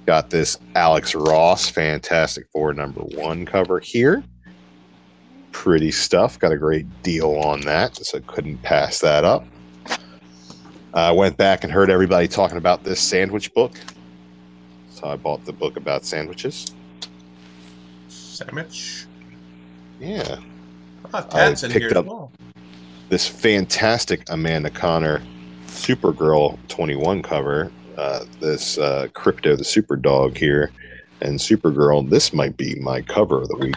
Got this Alex Ross Fantastic Four number 1 cover here. Pretty stuff. Got a great deal on that, so I couldn't pass that up. I went back and heard everybody talking about this sandwich book, so I bought the book about sandwiches. Sandwich? Yeah. Pat's in here as well. This fantastic Amanda Connor Supergirl 21 cover. This Crypto the Super Dog here and Supergirl. This might be my cover of the week.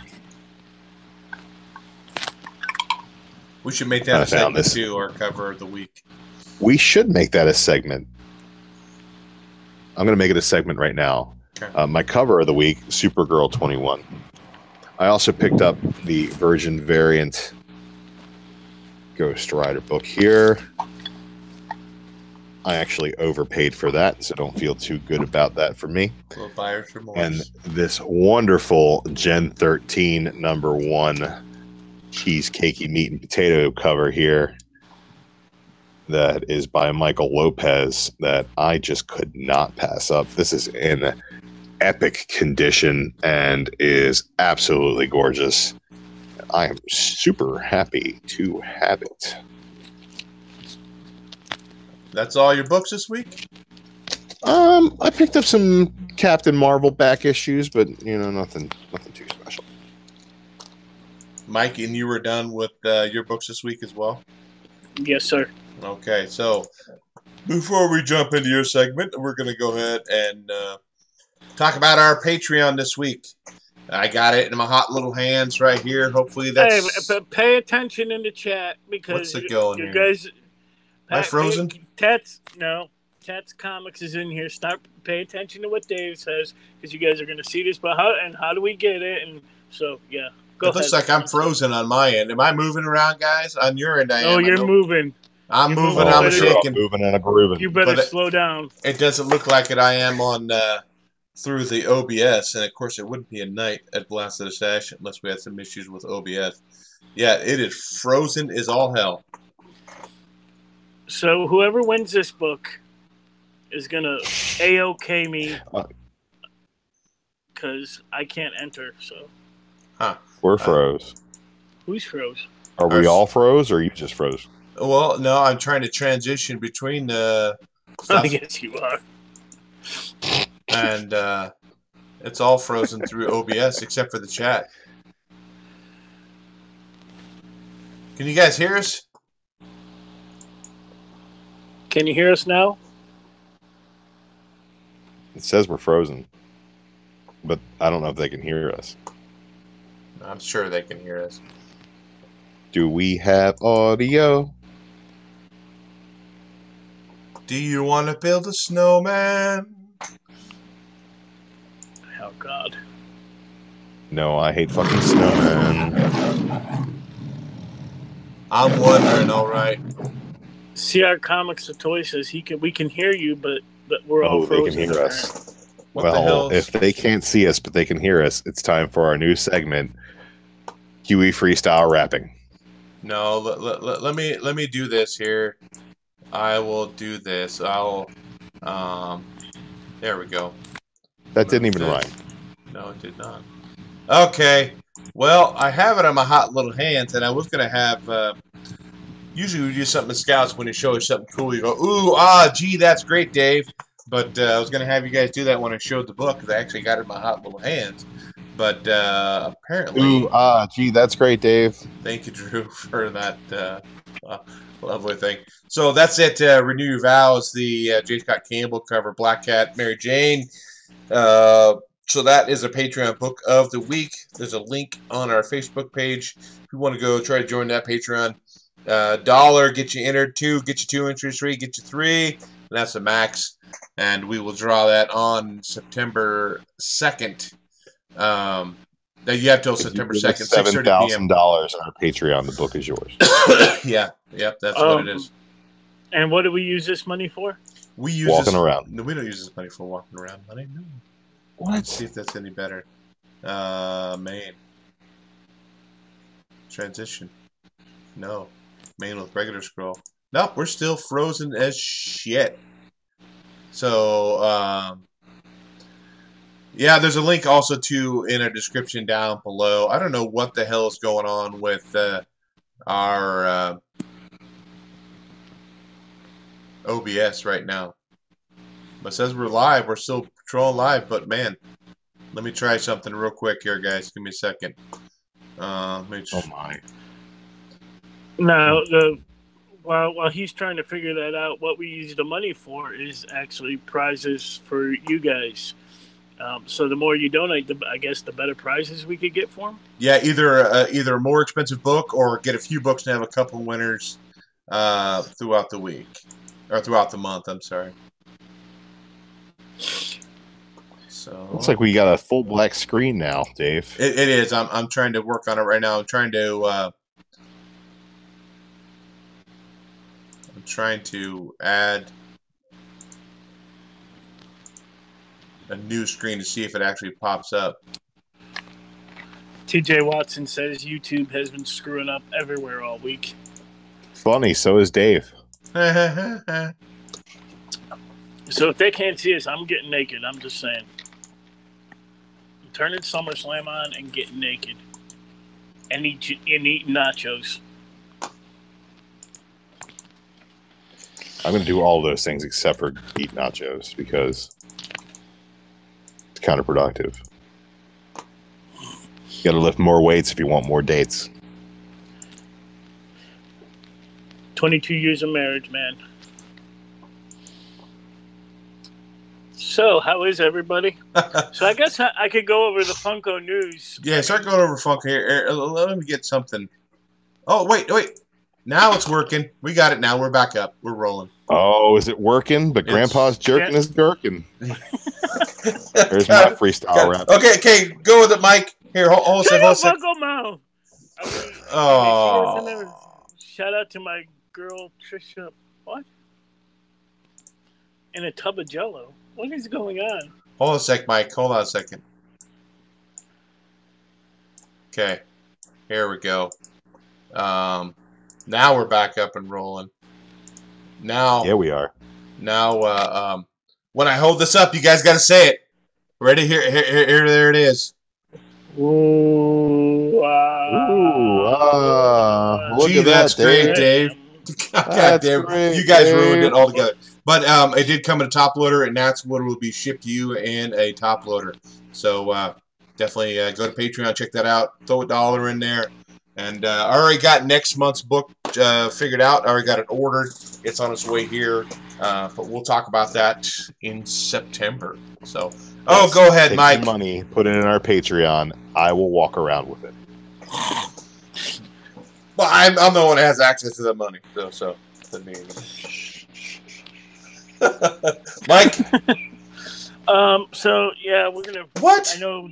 We should make that a segment too, or cover of the week. We should make that a segment. I'm going to make it a segment right now. Okay. My cover of the week, Supergirl 21. I also picked up the Virgin variant Ghost Rider book here. I actually overpaid for that, so don't feel too good about that for me. Little buyer's remorse. And this wonderful Gen 13 number 1 cheesecakey meat and potato cover here. that is by Michael Lopez that I just could not pass up. This is in epic condition and is absolutely gorgeous. I am super happy to have it. That's all your books this week? I picked up some Captain Marvel back issues, but nothing too special. Mike, and you were done with your books this week as well? Yes, sir. Okay, so before we jump into your segment, we're going to go ahead and talk about our Patreon this week. I got it in my hot little hands right here. Hopefully that's... Hey, pay attention in the chat because what's it going you here? Guys... Am I frozen? Tats Comics is in here. Pay attention to what Dave says because you guys are going to see this. But how do we get it? And so, yeah. Go ahead. It looks like I'm frozen on my end. Am I moving around, guys? On your end, I am. Oh, you're moving. I'm moving. I'm shaking. Moving and grooving. You better slow down. It doesn't look like it. I am on through the OBS, and of course, it wouldn't be a night at Blasted Stash unless we had some issues with OBS. Yeah, it is frozen as all hell. So whoever wins this book is gonna AOK me because I can't enter. So. Huh. We're froze. Who's froze? Are we all froze, or you just froze? Well, no, I'm trying to transition between the stuff. I guess you are. And it's all frozen through OBS except for the chat. Can you guys hear us? Can you hear us now? It says we're frozen, but I don't know if they can hear us. I'm sure they can hear us. Do we have audio? Do you want to build a snowman? Oh, God. No, I hate fucking snowmen. I'm wondering, all right. CR Comics the Toy says we can hear you, but we're all frozen. They can hear us. What the hell? If they can't see us, but they can hear us, it's time for our new segment, Huey Freestyle Rapping. No, let me do this here. I will do this. I'll there we go. That didn't even rhyme. No, it did not. Okay. Well, I have it on my hot little hands, and I was gonna have. Usually we do something in Scouts when you show us something cool. You go, ooh, gee, that's great, Dave. But I was gonna have you guys do that when I showed the book because I actually got it in my hot little hands. But apparently, ooh, gee, that's great, Dave. Thank you, Drew, for that lovely thing. So that's it. Renew Your Vows, the J. Scott Campbell cover, Black Cat, Mary Jane. So that is a Patreon book of the week. There's a link on our Facebook page. If you want to go try to join that Patreon, $1 get you entered, 2 get you 2 entries, 3 get you 3. And that's the max. And we will draw that on September 2nd. You have till September 2nd, $7,000 on our Patreon. The book is yours. Yeah, yep, that's what it is. And what do we use this money for? We use walking around. No, we don't use this money for walking around money. No. What? Let's see if that's any better. Main. Transition. No. Main with regular scroll. Nope, we're still frozen as shit. So, yeah, there's a link also in our description down below. I don't know what the hell is going on with our OBS right now. But it says we're live. We're still patrolling live, but man, let me try something real quick here, guys. Give me a second. Oh my. Now, while he's trying to figure that out, what we use the money for is actually prizes for you guys. So the more you donate, I guess the better prizes we could get for them. Yeah, either a more expensive book or get a few books and have a couple winners throughout the week or throughout the month. I'm sorry. So looks like we got a full black screen now, Dave. It is. I'm trying to work on it right now. I'm trying to add a new screen to see if it actually pops up. TJ Watson says YouTube has been screwing up everywhere all week. Funny, so is Dave. So if they can't see us, I'm getting naked. I'm just saying. I'm turning SummerSlam on and getting naked. And eating nachos. I'm going to do all those things except for eat nachos because it's counterproductive. You got to lift more weights if you want more dates. 22 years of marriage, man. So, how is everybody? So, I guess I could go over the Funko news. Yeah, start going over Funko here. Let me get something. Oh, wait. Now it's working. We got it now. We're back up. We're rolling. Oh, is it working? But Grandpa's jerking his gherkin. There's my freestyle rap. Okay, go with it, Mike. Here, hold a second. Funko Mouth. Oh. Shout out to my girl, Trisha. What? In a tub of Jell-O. What is going on? Hold on a sec, Mike. Hold on a second. Okay. Here we go. Now we're back up and rolling. Now. Yeah, we are. Now, when I hold this up, you guys got to say it. Ready? Here, there it is. Ooh, look Gee, at that's that, great, Dave. God damn, great, you guys Dave. ruined it altogether. But it did come in a top loader, and that's what will be shipped to you in a top loader. So definitely go to Patreon, check that out. Throw $1 in there. And I already got next month's book figured out. I already got it ordered. It's on its way here. But we'll talk about that in September. So, go ahead, Take Mike. some money, put it in our Patreon. I will walk around with it. Well, I'm the one that has access to the money. So that means. Mike. So yeah, we're gonna. What? I know.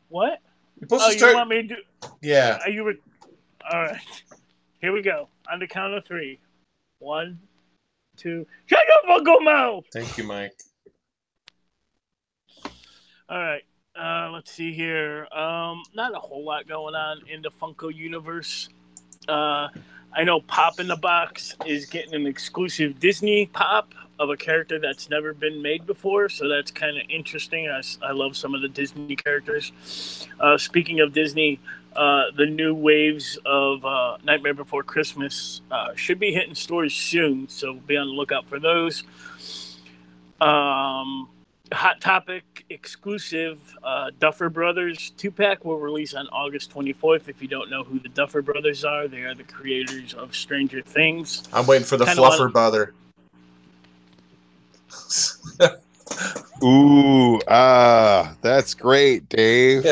What? You're supposed to start. You want me to do? Yeah. Are you? All right. Here we go. On the count of 3. 1, 2. Shut your Funko mouth. Thank you, Mike. All right. Let's see here. Not a whole lot going on in the Funko universe. I know Pop in the Box is getting an exclusive Disney Pop of a character that's never been made before, so that's kind of interesting. I love some of the Disney characters. Speaking of Disney, the new waves of Nightmare Before Christmas should be hitting stores soon, so be on the lookout for those. Hot Topic exclusive Duffer Brothers 2-pack will release on August 24th. If you don't know who the Duffer Brothers are, they are the creators of Stranger Things. I'm waiting for the Fluffer Brother. Ooh, that's great, Dave.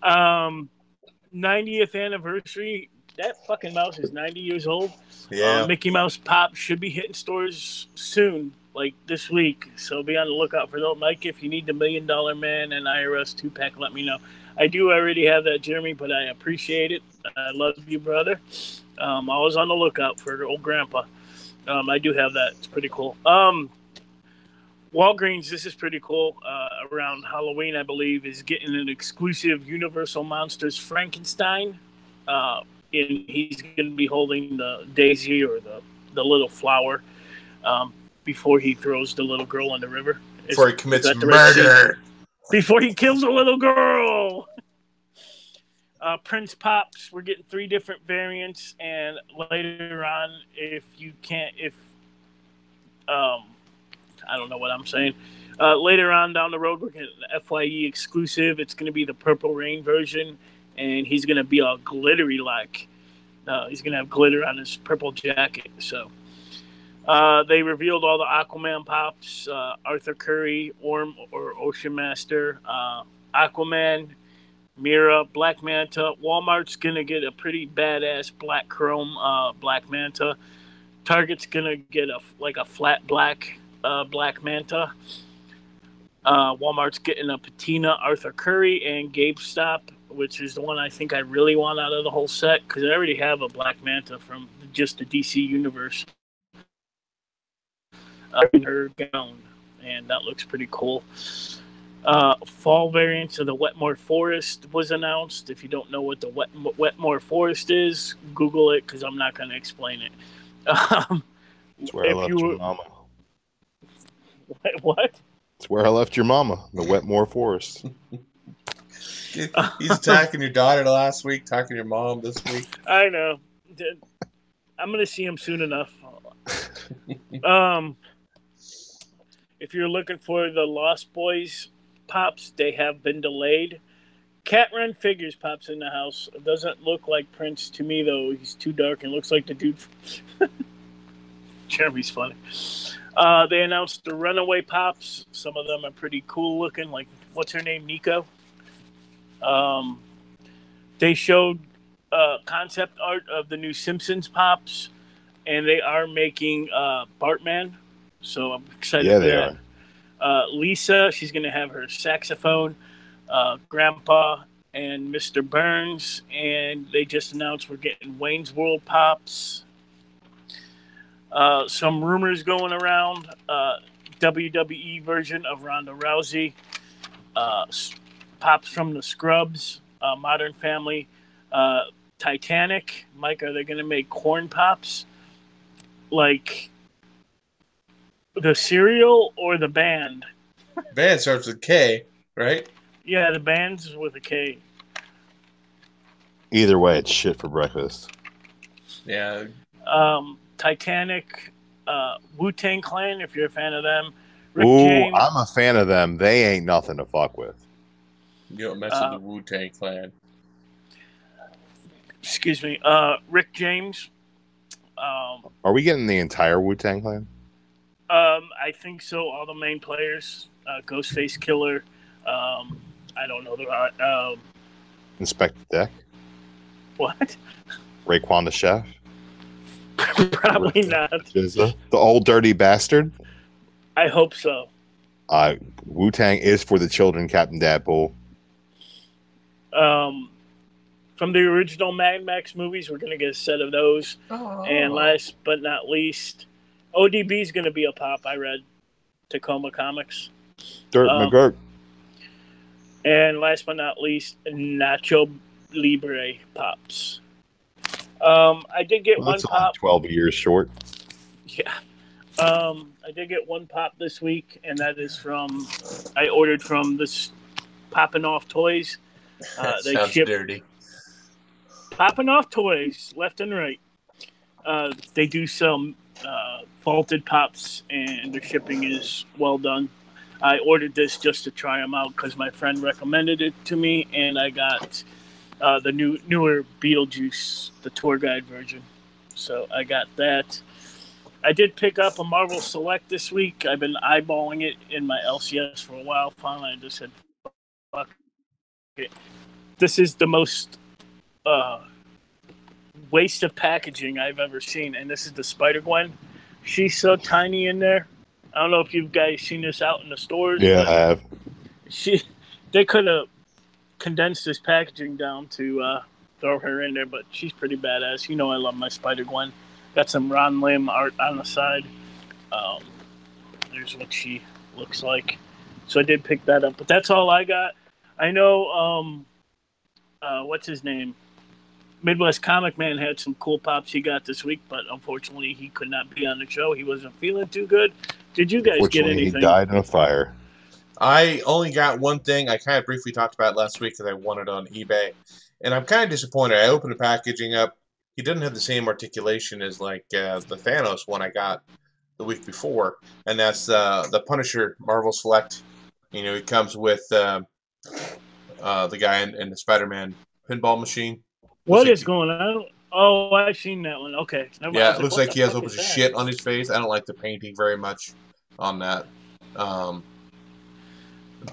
90th anniversary. That fucking mouse is 90 years old. Yeah. Mickey Mouse Pop should be hitting stores soon, like this week. So be on the lookout for those. Mike, if you need the $1 Million Man and IRS 2-pack, let me know. I do already have that, Jeremy, but I appreciate it. I love you, brother. Always on the lookout for old grandpa. I do have that. It's pretty cool. Walgreens, this is pretty cool. Around Halloween, I believe, is getting an exclusive Universal Monsters Frankenstein. And he's going to be holding the daisy or the little flower before he throws the little girl in the river. Before he commits murder. Before he kills a little girl. Prince Pops, we're getting 3 different variants, and later on, I don't know what I'm saying. Later on down the road, we're getting an FYE exclusive. It's going to be the Purple Rain version, and he's going to be all glittery like. He's going to have glitter on his purple jacket. So they revealed all the Aquaman Pops, Arthur Curry, Orm or Ocean Master, Aquaman, Mira, Black Manta. Walmart's going to get a pretty badass black chrome Black Manta. Target's going to get a flat black Black Manta. Walmart's getting a patina Arthur Curry, and GameStop, which is the one I think I really want out of the whole set, because I already have a Black Manta from just the DC universe. Her gown, and that looks pretty cool. Fall variants of the Wetmore Forest was announced. If you don't know what the Wetmore Forest is, Google it because I'm not going to explain it. It's where I left your mama. What? It's where I left your mama, the Wetmore Forest. He's attacking your daughter last week, attacking your mom this week. I know. I'm going to see him soon enough. If you're looking for the Lost Boys pops, they have been delayed. Cat Run Figures pops in the house. It doesn't look like Prince to me, though. He's too dark and looks like the dude. Jeremy's funny. They announced the Runaway pops. Some of them are pretty cool looking. Like, what's her name? Nico. They showed concept art of the new Simpsons pops, and they are making Bartman. So I'm excited for that. Lisa, she's going to have her saxophone. Grandpa and Mr. Burns, and they just announced we're getting Wayne's World pops. Some rumors going around. WWE version of Ronda Rousey. Pops from the Scrubs. Modern Family. Titanic. Mike, are they going to make corn pops? Like the cereal or the band? Band starts with K, right? Yeah, the band's with a K. Either way, it's shit for breakfast. Yeah. Titanic, Wu-Tang Clan, if you're a fan of them. James. I'm a fan of them. They ain't nothing to fuck with. You don't mess with the Wu-Tang Clan. Excuse me. Rick James. Are we getting the entire Wu-Tang Clan? I think so. All the main players. Ghostface Killer. I don't know the Inspector Deck. What? Raekwon the Chef. Probably not. The old dirty bastard. I hope so. Wu-Tang is for the children, Captain Dadpool. From the original Mad Max movies, we're going to get a set of those. Oh. And last but not least, ODB is going to be a pop, I read. Tacoma Comics. Dirt McGirt. And last but not least, Nacho Libre pops. I did get one pop. 12 years short. Yeah. I did get one pop this week, and that is I ordered from this Poppin' Off Toys. They sounds dirty. Poppin' Off Toys, left and right. They do sell vaulted pops, and their shipping is well done. I ordered this just to try them out because my friend recommended it to me, and I got the newer Beetlejuice, the tour guide version. So I got that. I did pick up a Marvel Select this week. I've been eyeballing it in my LCS for a while. Finally, I just said, fuck it. This is the most waste of packaging I've ever seen, and this is the Spider-Gwen. She's so tiny in there. I don't know if you guys seen this out in the stores. Yeah, I have. They could have condensed this packaging down to throw her in there, but she's pretty badass. You know I love my Spider-Gwen. Got some Ron Lim art on the side. There's what she looks like. So I did pick that up, but that's all I got. I know, what's his name? Midwest Comic Man had some cool pops he got this week, but unfortunately he could not be on the show. He wasn't feeling too good. Did you guys get anything? He died in a fire. I only got one thing. I kind of briefly talked about it last week because I won it on eBay. And I'm kind of disappointed. I opened the packaging up. He doesn't have the same articulation as like the Thanos one I got the week before. And that's the Punisher Marvel Select. You know, he comes with the guy in the Spider-Man pinball machine. What is going on? Oh, I've seen that one. Okay. Yeah, it looks like he has a bunch of shit on his face. I don't like the painting very much on that.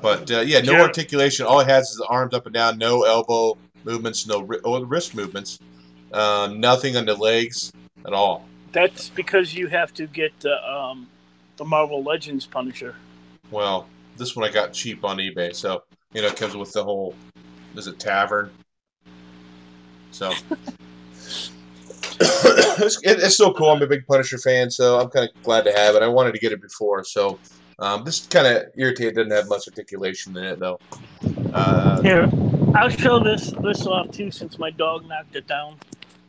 But yeah, no articulation. All he has is the arms up and down, no elbow movements, no wrist movements, nothing on the legs at all. That's because you have to get the Marvel Legends Punisher. Well, this one I got cheap on eBay, so you know it comes with the whole tavern. So it's still cool. I'm a big Punisher fan, so I'm kind of glad to have it. I wanted to get it before, so This kind of irritated. Doesn't have much articulation in it though. Here, I'll show this off too, since my dog knocked it down.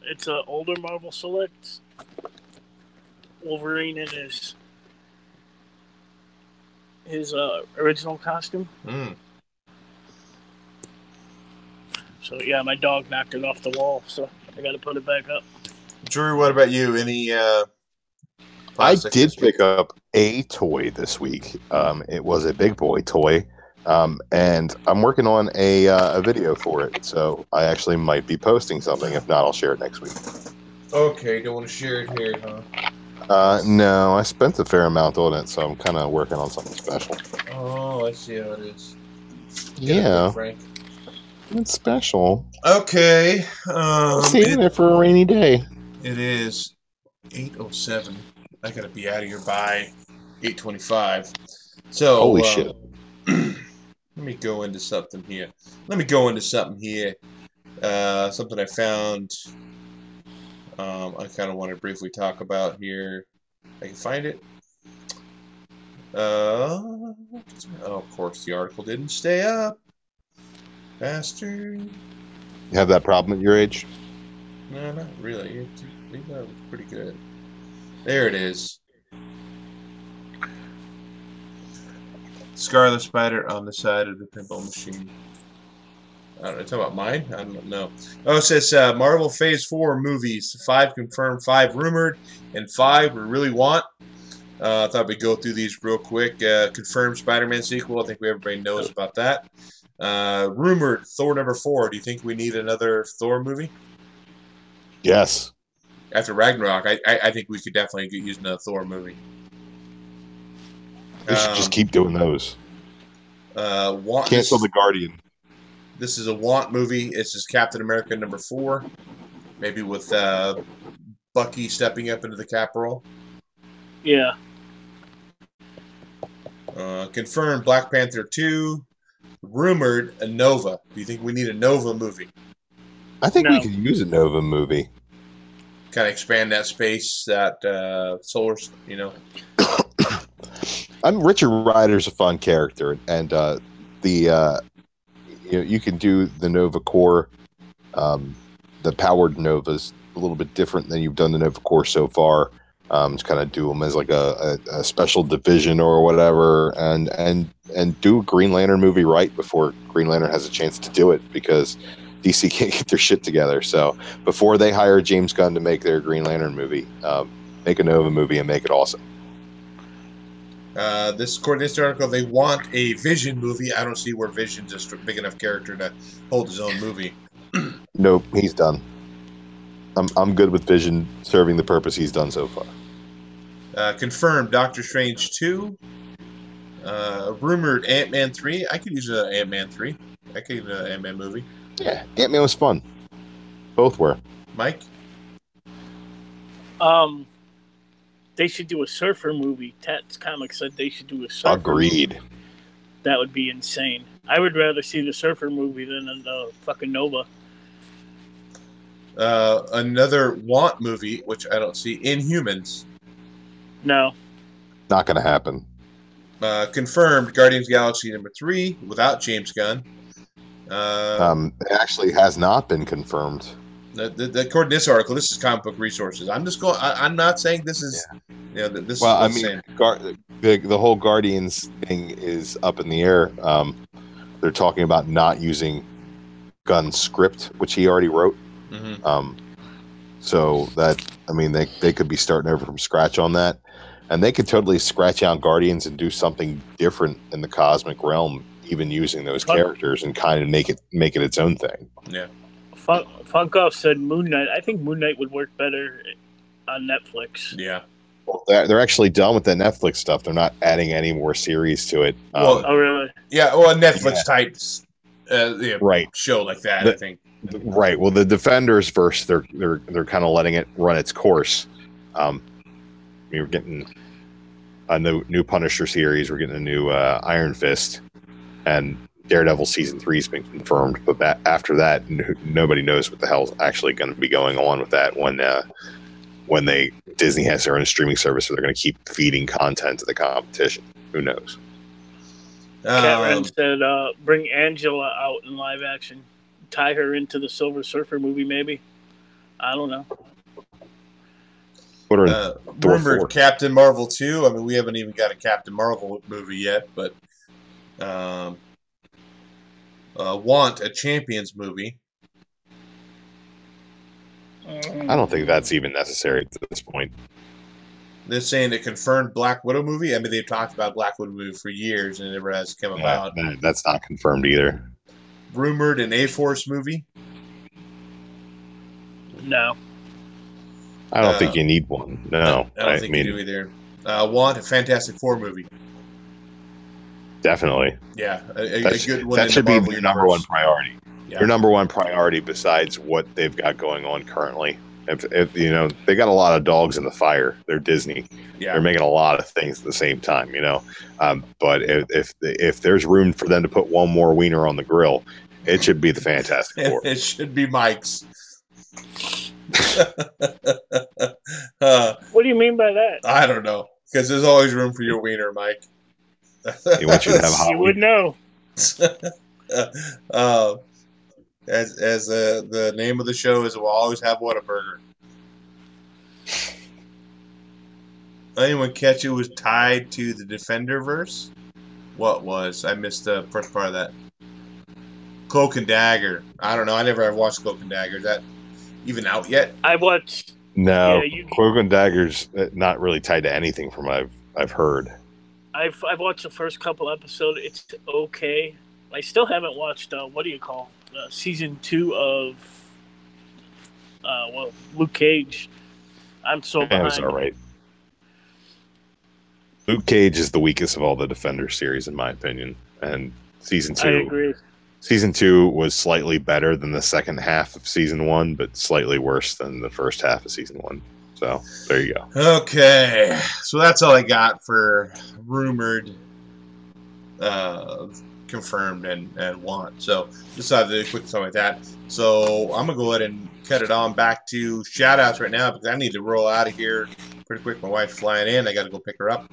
It's an older Marvel Select. Wolverine in his original costume. Mm. So yeah, my dog knocked it off the wall, so I got to put it back up. Drew, what about you? Any? I did pick up a toy this week. It was a big boy toy, and I'm working on a video for it. So I actually might be posting something. If not, I'll share it next week. Okay, don't want to share it here, huh? No, I spent a fair amount on it, so I'm kind of working on something special. Oh, I see how it is. Yeah, Frank. it's special. Okay. Saving it for a rainy day. It is 8:07. I gotta be out of here by 8:25. So Holy shit! Let me go into something here. Something I found. I kind of want to briefly talk about here. I can find it. Oh, of course, the article didn't stay up. Bastard. You have that problem at your age? No, not really. That was pretty good. There it is. Scarlet Spider on the side of the pinball machine. I don't know. Talking about mine? I don't know. Oh, it says Marvel Phase 4 movies. 5 confirmed, 5 rumored, and 5 we really want. I thought we'd go through these real quick. Confirmed Spider-Man sequel. I think everybody knows about that. Rumored Thor number 4. Do you think we need another Thor movie? Yes. After Ragnarok, I think we could definitely use another Thor movie. We should just keep doing those. Cancel the Guardian. This is a want movie. It's just Captain America number 4. Maybe with Bucky stepping up into the cap role. Yeah. Confirmed Black Panther 2. Rumored a Nova. Do you think we need a Nova movie? I think we could use a Nova movie. Kind of expand that space, that solar, Richard Rider's a fun character, and you can do the Nova Corps, the powered Novas, a little bit different than you've done the Nova Corps so far. To kind of do them as like a special division or whatever, and do a Green Lantern movie right before Green Lantern has a chance to do it, because DC can't get their shit together. So before they hire James Gunn to make their Green Lantern movie, make a Nova movie and make it awesome. According to this article, they want a Vision movie. I don't see where Vision's a big enough character to hold his own movie. Nope, he's done. I'm good with Vision serving the purpose he's done so far. Confirmed Doctor Strange 2. Rumored Ant-Man 3. I could use an Ant-Man 3. I could use an Ant-Man movie. Yeah, Ant-Man was fun. Both were. Mike? They should do a surfer movie. Tats Comics said they should do a surfer Agreed. movie. That would be insane. I would rather see the surfer movie than the fucking Nova. Another want movie, which I don't see, Inhumans. No. Not going to happen. Confirmed Guardians of the Galaxy number 3 without James Gunn. It actually has not been confirmed. According to this article, this is Comic Book Resources. I'm just going. I'm not saying this is. Yeah. This. Well, I is mean, the whole Guardians thing is up in the air. They're talking about not using Gunn's script, which he already wrote. Mm-hmm. So that, I mean, they could be starting over from scratch on that, and they could totally scratch out Guardians and do something different in the cosmic realm, even using those characters, and kind of make it its own thing. Yeah. Funkoff said Moon Knight. I think Moon Knight would work better on Netflix. Yeah. Well, they're actually done with that Netflix stuff. They're not adding any more series to it. Oh, really? Yeah. Well, a Netflix type right show like that, I think. Right. Well, the Defenders verse, they're kind of letting it run its course. We're getting a new Punisher series. We're getting a new Iron Fist, and Daredevil season 3 has been confirmed. But after that, nobody knows what the hell's actually going to be going on with that when Disney has their own streaming service, so they're going to keep feeding content to the competition. Who knows? Catran said, bring Angela out in live action. Tie her into the Silver Surfer movie, maybe. I don't know. Put her in rumored 4. Captain Marvel 2. I mean, we haven't even got a Captain Marvel movie yet, but want a Champions movie. I don't think that's even necessary at this point. They're saying a confirmed Black Widow movie. I mean, they've talked about Black Widow movie for years, and it never has come about. That's not confirmed either. Rumored an A-Force movie. No. I don't think you need one. No. I don't think you do either. Want a Fantastic Four movie. Definitely. Yeah, a good one. That should be your number one priority. Yeah. Your number one priority besides what they've got going on currently. If you know, they got a lot of dogs in the fire. They're Disney. Yeah. They're making a lot of things at the same time, you know. But if there's room for them to put one more wiener on the grill, it should be the Fantastic Four. It should be Mike's. What do you mean by that? I don't know, because there's always room for your wiener, Mike. He wants you to have hot. You would know. As the name of the show is, we'll always have Whataburger. Anyone catch it was tied to the Defenderverse? What was? I missed the first part of that. Cloak and Dagger. I don't know. I never have watched Cloak and Dagger. Is that even out yet? I watched. No, Cloak and Dagger's not really tied to anything from what I've heard. I've watched the first couple episodes. It's okay. I still haven't watched. What do you call season 2 of Luke Cage? I'm so behind. That was all right. Luke Cage is the weakest of all the Defender series, in my opinion. And season 2. I agree. Season 2 was slightly better than the second half of season 1, but slightly worse than the first half of season 1. So there you go. Okay, so that's all I got for rumored, confirmed, and want. So decided to do a quick something like that. So I'm gonna go ahead and cut it on back to shout outs right now, because I need to roll out of here pretty quick. My wife's flying in. I got to go pick her up.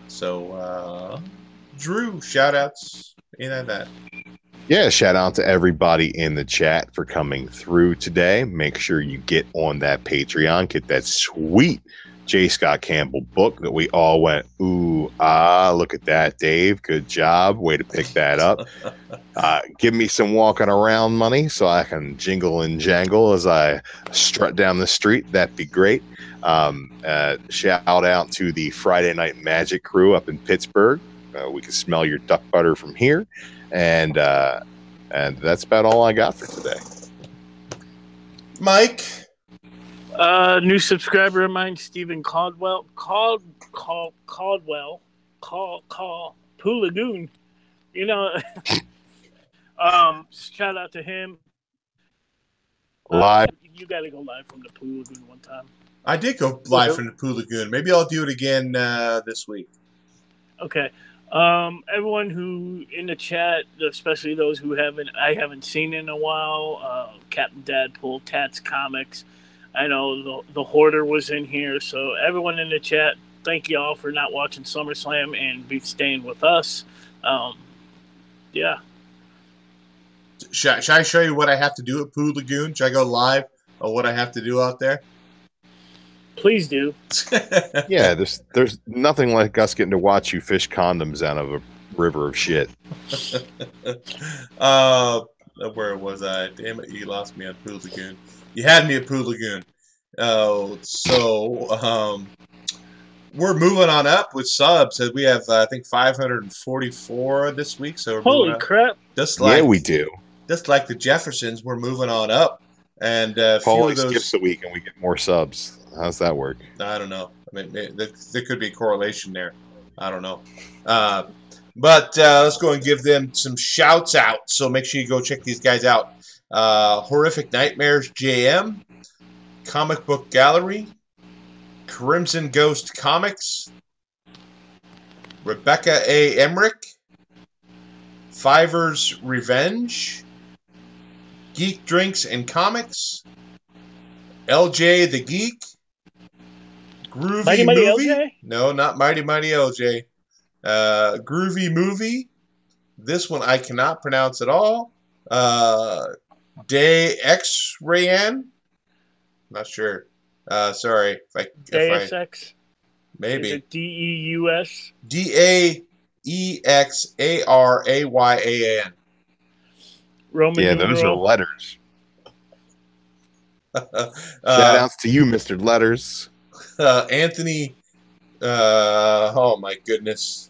So Drew, shout outs. Ain't that? Yeah, shout out to everybody in the chat for coming through today. Make sure you get on that Patreon, get that sweet J. Scott Campbell book that we all went, ooh, look at that, Dave. Good job. Way to pick that up. Give me some walking around money so I can jingle and jangle as I strut down the street. That'd be great. Shout out to the Friday Night Magic crew up in Pittsburgh. We can smell your duck butter from here. And that's about all I got for today. Mike? New subscriber of mine, Stephen Caldwell. Caldwell. Pooh Lagoon. You know, shout out to him. Live. You got to go live from the Pooh Lagoon one time. I did go live from the Pooh Lagoon. Maybe I'll do it again this week. Okay. Everyone who in the chat, especially those who I haven't seen in a while, Captain Dadpool, Tats Comics. I know the Hoarder was in here, so everyone in the chat, thank you all for not watching SummerSlam and be staying with us. Yeah. Should I show you what I have to do at Pooh Lagoon? Should I go live on what I have to do out there? Please do. Yeah, there's nothing like us getting to watch you fish condoms out of a river of shit. Where was I? Damn it, you lost me at Pooh Lagoon. You had me at Pooh Lagoon. So we're moving on up with subs. We have, I think, 544 this week. So we're holy crap! Yeah, we do. Just like the Jeffersons, we're moving on up. And Paul skips a week and we get more subs. How's that work? I don't know. I mean, there could be a correlation there. I don't know. But let's go and give them some shouts out. So make sure you go check these guys out. Horrific Nightmares JM, Comic Book Gallery, Crimson Ghost Comics, Rebecca A. Emmerich, Fiverr's Revenge, Geek Drinks and Comics, LJ the Geek, Groovy Mighty Movie. LJ? No, not Mighty LJ. Groovy Movie. This one I cannot pronounce at all. Day X Rayan. Not sure. Sorry Deus Ex. Maybe. Is it DEUS? DAEXARAYAN. Roman Yeah, numeral. those are letters. Shout outs to you, Mr. Letters. Anthony. Oh my goodness.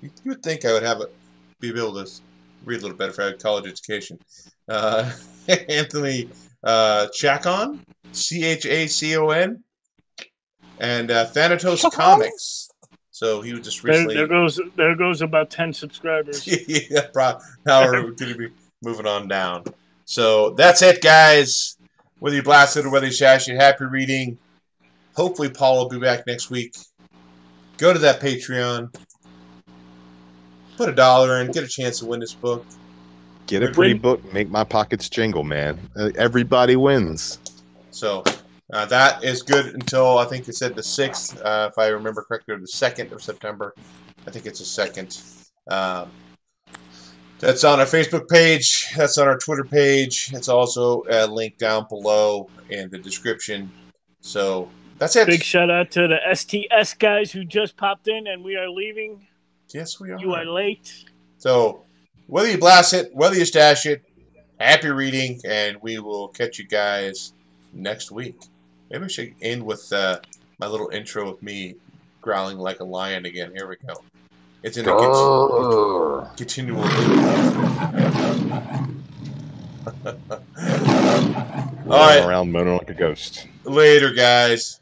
You would think I would be able to read a little better if I had college education. Anthony Chacon, CHACON, and Thanatos Comics. So he was just recently. There goes about 10 subscribers. Yeah, now we're going to be moving on down. So that's it, guys. Whether you blasted or whether you sashed it, happy reading. Hopefully, Paul will be back next week. Go to that Patreon. Put $1 in. Get a chance to win this book. Get a pretty book. Make my pockets jingle, man. Everybody wins. So that is good until I think it said the 6th, if I remember correctly, or the 2nd of September. I think it's the 2nd. That's on our Facebook page. That's on our Twitter page. It's also a link down below in the description. So that's it. Big shout out to the STS guys who just popped in, and we are leaving. Yes, we are. You are late. So whether you blast it, whether you stash it, happy reading, and we will catch you guys next week. Maybe I should end with my little intro of me growling like a lion again. Here we go. It's in a continual. All right. Around moaning like a ghost. Later, guys.